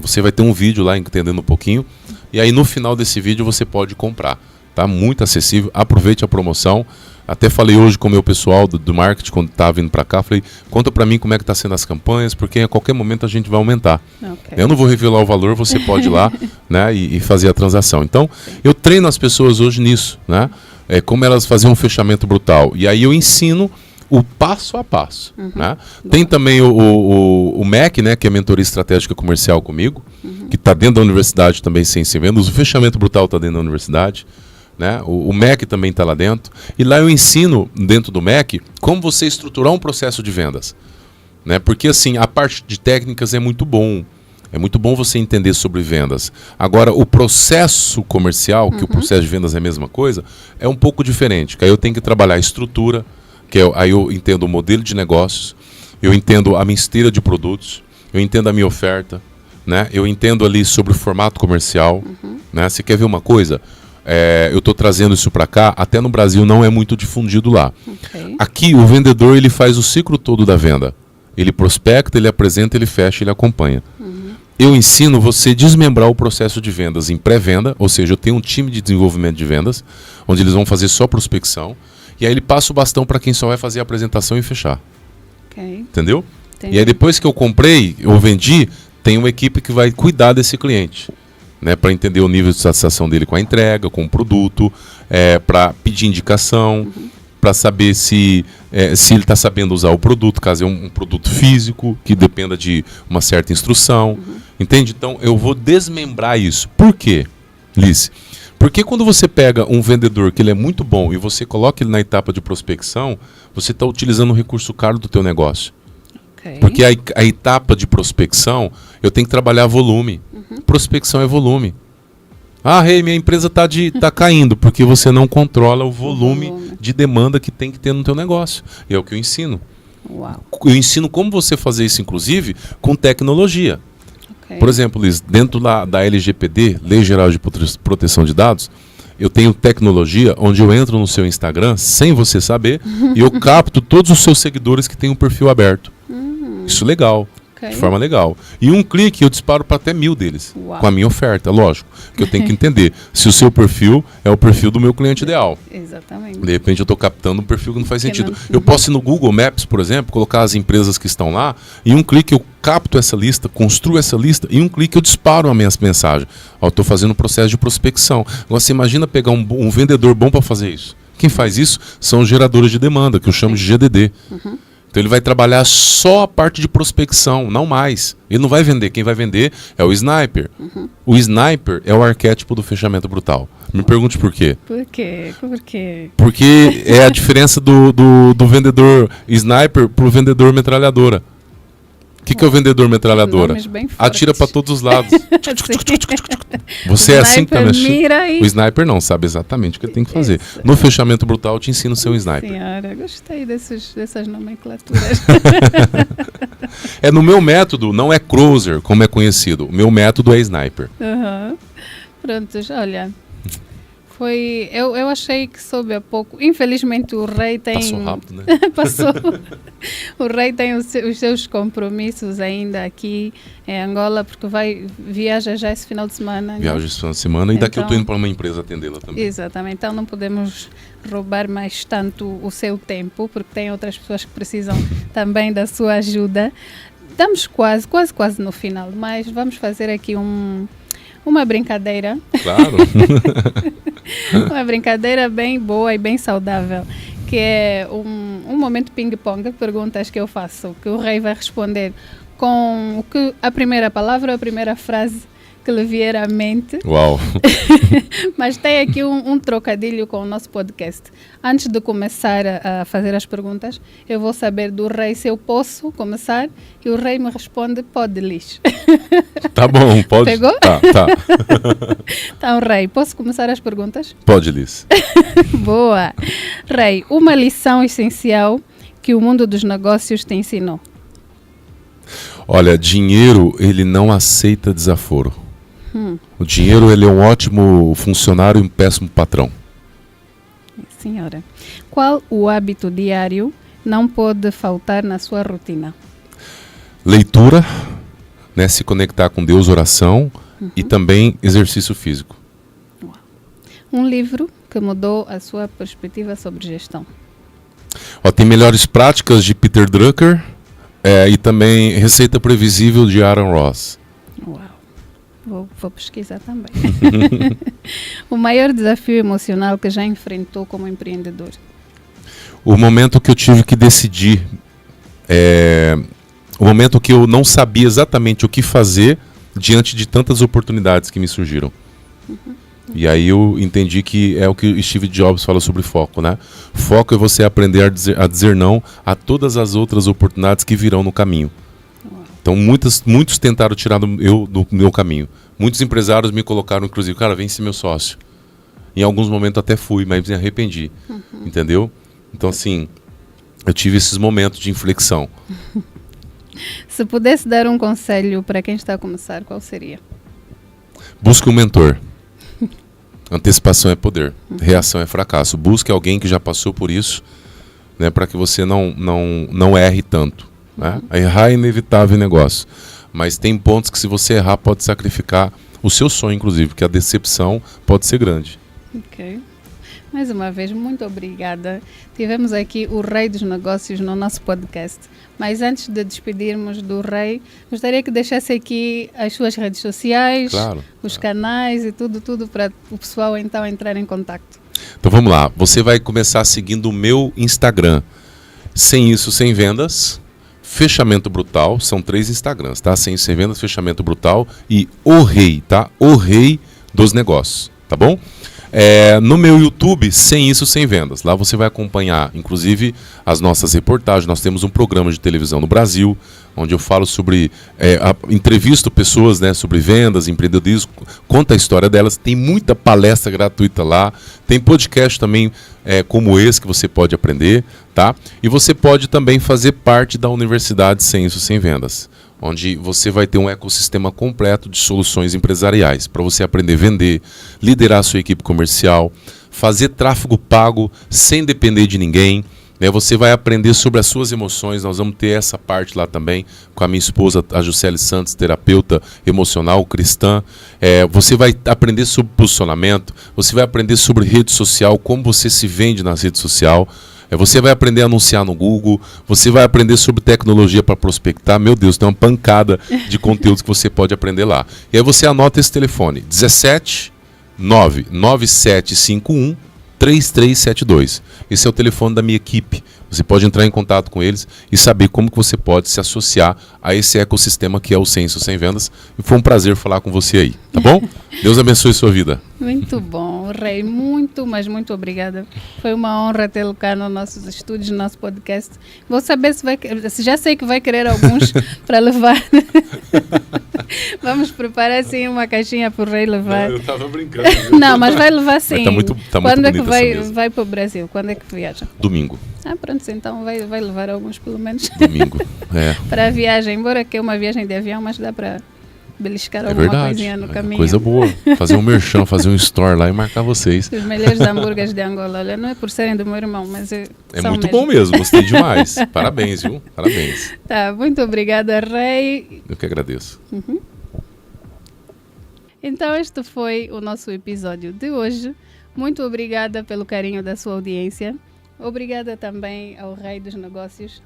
Você vai ter um vídeo lá entendendo um pouquinho e aí no final desse vídeo você pode comprar. Tá muito acessível, aproveite a promoção. Até falei hoje com o meu pessoal do marketing, quando estava vindo para cá, falei, conta para mim como é que está sendo as campanhas, porque a qualquer momento a gente vai aumentar. Okay. Eu não vou revelar o valor, você pode ir lá né, e fazer a transação. Então, eu treino as pessoas hoje nisso, né? Como elas fazem um fechamento brutal. E aí eu ensino o passo a passo. Né? Tem também o MEC, né, que é Mentoria Estratégica Comercial comigo, que está dentro da universidade também sem vendas. O fechamento brutal está dentro da universidade. Né? O MEC também está lá dentro. E lá eu ensino, dentro do MEC, como você estruturar um processo de vendas. Né? Porque assim, a parte de técnicas é muito bom. É muito bom você entender sobre vendas. Agora, o processo comercial, que o processo de vendas é a mesma coisa, é um pouco diferente. Que aí eu tenho que trabalhar a estrutura, aí eu entendo o modelo de negócios, eu entendo a minha esteira de produtos, eu entendo a minha oferta, né? Eu entendo ali sobre o formato comercial. Né? Você quer ver uma coisa? Eu estou trazendo isso para cá, até no Brasil não é muito difundido lá. Okay. Aqui o vendedor ele faz o ciclo todo da venda. Ele prospecta, ele apresenta, ele fecha, ele acompanha. Eu ensino você a desmembrar o processo de vendas em pré-venda, ou seja, eu tenho um time de desenvolvimento de vendas, onde eles vão fazer só prospecção, e aí ele passa o bastão para quem só vai fazer a apresentação e fechar. Okay. Entendeu? Entendi. E aí depois que eu comprei, eu vendi, tem uma equipe que vai cuidar desse cliente. Né, para entender o nível de satisfação dele com a entrega, com o produto, para pedir indicação, para saber se ele está sabendo usar o produto, caso é um produto físico, que dependa de uma certa instrução. Entende? Então, eu vou desmembrar isso. Por quê, Lice? Porque quando você pega um vendedor que ele é muito bom e você coloca ele na etapa de prospecção, você está utilizando um recurso caro do teu negócio. Porque a etapa de prospecção, eu tenho que trabalhar volume. Prospecção é volume. Minha empresa tá caindo, porque você não controla o volume de demanda que tem que ter no teu negócio. E é o que eu ensino. Uau. Eu ensino como você fazer isso, inclusive, com tecnologia. Por exemplo, Liz, dentro da LGPD, Lei Geral de Proteção de Dados, eu tenho tecnologia onde eu entro no seu Instagram, sem você saber, e eu capto todos os seus seguidores que têm um perfil aberto. Isso é legal, de forma legal. E um clique eu disparo para até 1000 deles. Uau. Com a minha oferta, lógico. Que eu tenho que entender se o seu perfil é o perfil do meu cliente ideal. Exatamente. De repente eu estou captando um perfil que não faz sentido. Eu posso ir no Google Maps, por exemplo, colocar as empresas que estão lá, e um clique eu capto essa lista, construo essa lista, e um clique eu disparo a minha mensagem. Estou fazendo um processo de prospecção. Agora você imagina pegar um vendedor bom para fazer isso. Quem faz isso são os geradores de demanda, que eu chamo de GDD. Então ele vai trabalhar só a parte de prospecção, não mais. Ele não vai vender, quem vai vender é o sniper. O sniper é o arquétipo do fechamento brutal. Me pergunte por quê. Por quê? Por quê? Porque é a diferença do vendedor sniper para o vendedor metralhadora. O que é o vendedor metralhadora? Atira para todos os lados. Você é assim que está mexendo? O sniper não, sabe exatamente o que ele tem que fazer. Isso. No fechamento brutal, eu te ensino a ser um sniper. Senhora, gostei dessas nomenclaturas. No meu método, não é closer, como é conhecido. O meu método é sniper. Pronto, olha... Eu achei que soube há pouco. Infelizmente o rei tem... Passou rápido, né? Passou. O rei tem os seus compromissos ainda aqui em Angola, porque viaja já esse final de semana. Viaja esse final de semana e daqui eu estou indo para uma empresa atendê-la também. Exatamente. Então não podemos roubar mais tanto o seu tempo, porque tem outras pessoas que precisam também da sua ajuda. Estamos quase no final, mas vamos fazer aqui uma brincadeira. Claro. Uma brincadeira bem boa e bem saudável, que é um momento ping-pong, perguntas que eu faço, que o rei vai responder com a primeira palavra, a primeira frase que lhe vier à mente. Uau! Mas tem aqui um trocadilho com o nosso podcast. Antes de começar a fazer as perguntas, eu vou saber do Rei se eu posso começar e o Rei me responde, pode, Liz. Tá bom, pode. Pegou? Tá. Então, Rei, posso começar as perguntas? Pode, Liz. Boa! Rei, uma lição essencial que o mundo dos negócios te ensinou? Olha, dinheiro, ele não aceita desaforo. O dinheiro, ele é um ótimo funcionário e um péssimo patrão. Senhora, qual o hábito diário não pode faltar na sua rotina? Leitura, né, se conectar com Deus, oração e também exercício físico. Um livro que mudou a sua perspectiva sobre gestão? Tem Melhores Práticas de Peter Drucker e também Receita Previsível de Aaron Ross. Uau! Vou pesquisar também. O maior desafio emocional que já enfrentou como empreendedor? O momento que eu tive que decidir, o momento que eu não sabia exatamente o que fazer diante de tantas oportunidades que me surgiram. E aí eu entendi que é o que Steve Jobs fala sobre foco, né? Foco é você aprender a dizer não a todas as outras oportunidades que virão no caminho. Então muitos tentaram tirar do meu caminho. Muitos empresários me colocaram, inclusive, cara, vem ser meu sócio. Em alguns momentos até fui, mas me arrependi. Entendeu? Então, assim, eu tive esses momentos de inflexão. Se pudesse dar um conselho para quem está a começar, qual seria? Busque um mentor. Antecipação é poder. Reação é fracasso. Busque alguém que já passou por isso, né, para que você não erre tanto. Né? Errar é inevitável em negócio. Mas tem pontos que, se você errar, pode sacrificar o seu sonho, inclusive, porque a decepção pode ser grande. Ok. Mais uma vez, muito obrigada. Tivemos aqui o Rei dos Negócios no nosso podcast. Mas antes de despedirmos do Rei, gostaria que deixasse aqui as suas redes sociais, claro, os canais e tudo para o pessoal então entrar em contato. Então vamos lá. Você vai começar seguindo o meu Instagram. Sem Isso, Sem Vendas. Fechamento Brutal, são 3 Instagrams, tá? Sem Isso, Sem Vendas, Fechamento Brutal e O Rei, tá? O Rei dos Negócios, tá bom? No meu YouTube, Sem Isso, Sem Vendas. Lá você vai acompanhar, inclusive, as nossas reportagens. Nós temos um programa de televisão no Brasil, onde eu falo sobre, entrevisto pessoas, né, sobre vendas, empreendedorismo, conta a história delas. Tem muita palestra gratuita lá. Tem podcast também como esse que você pode aprender, tá? E você pode também fazer parte da Universidade Sem Isso, Sem Vendas, onde você vai ter um ecossistema completo de soluções empresariais para você aprender a vender, liderar a sua equipe comercial, fazer tráfego pago sem depender de ninguém. Você vai aprender sobre as suas emoções. Nós vamos ter essa parte lá também com a minha esposa, a Juscelie Santos, terapeuta emocional cristã. Você vai aprender sobre posicionamento, você vai aprender sobre rede social, como você se vende nas redes sociais. Você vai aprender a anunciar no Google, você vai aprender sobre tecnologia para prospectar. Meu Deus, tem uma pancada de conteúdos que você pode aprender lá. E aí você anota esse telefone, 17 99751 3372. Esse é o telefone da minha equipe. Você pode entrar em contato com eles e saber como que você pode se associar a esse ecossistema que é o Sem Isso, Sem Vendas. E foi um prazer falar com você aí, tá bom? Deus abençoe sua vida. Muito bom, Rei. Muito, mas muito obrigada. Foi uma honra tê-lo cá nos nossos estúdios, no nosso podcast. Vou saber se já sei que vai querer alguns para levar. Vamos preparar assim uma caixinha para o Rei levar. Não, eu estava brincando. Não, mas vai levar sim. Tá muito quando é que vai para o Brasil? Quando é que viaja? Domingo. Pronto, então vai levar alguns pelo menos. Domingo, para a viagem, embora que é uma viagem de avião, mas dá para beliscar alguma coisinha no caminho. Coisa boa. Fazer um merchan, fazer um store lá e marcar vocês. Os melhores hambúrgueres de Angola. Olha, não é por serem do meu irmão, mas é muito bom mesmo. Gostei demais. Parabéns, viu? Parabéns. Tá, muito obrigada, Rei. Eu que agradeço. Então, este foi o nosso episódio de hoje. Muito obrigada pelo carinho da sua audiência. Obrigada também ao Rei dos Negócios.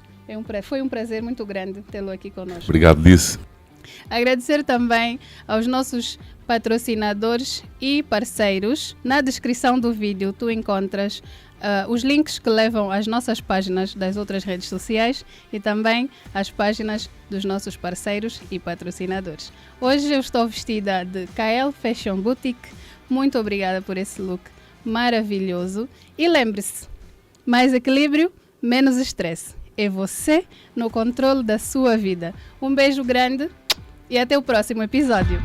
Foi um prazer muito grande tê-lo aqui conosco. Obrigado, Liz. Agradecer também aos nossos patrocinadores e parceiros. Na descrição do vídeo tu encontras os links que levam às nossas páginas das outras redes sociais e também às páginas dos nossos parceiros e patrocinadores. Hoje eu estou vestida de KL Fashion Boutique. Muito obrigada por esse look maravilhoso. E lembre-se, mais equilíbrio, menos estresse. É você no controle da sua vida. Um beijo grande e até o próximo episódio.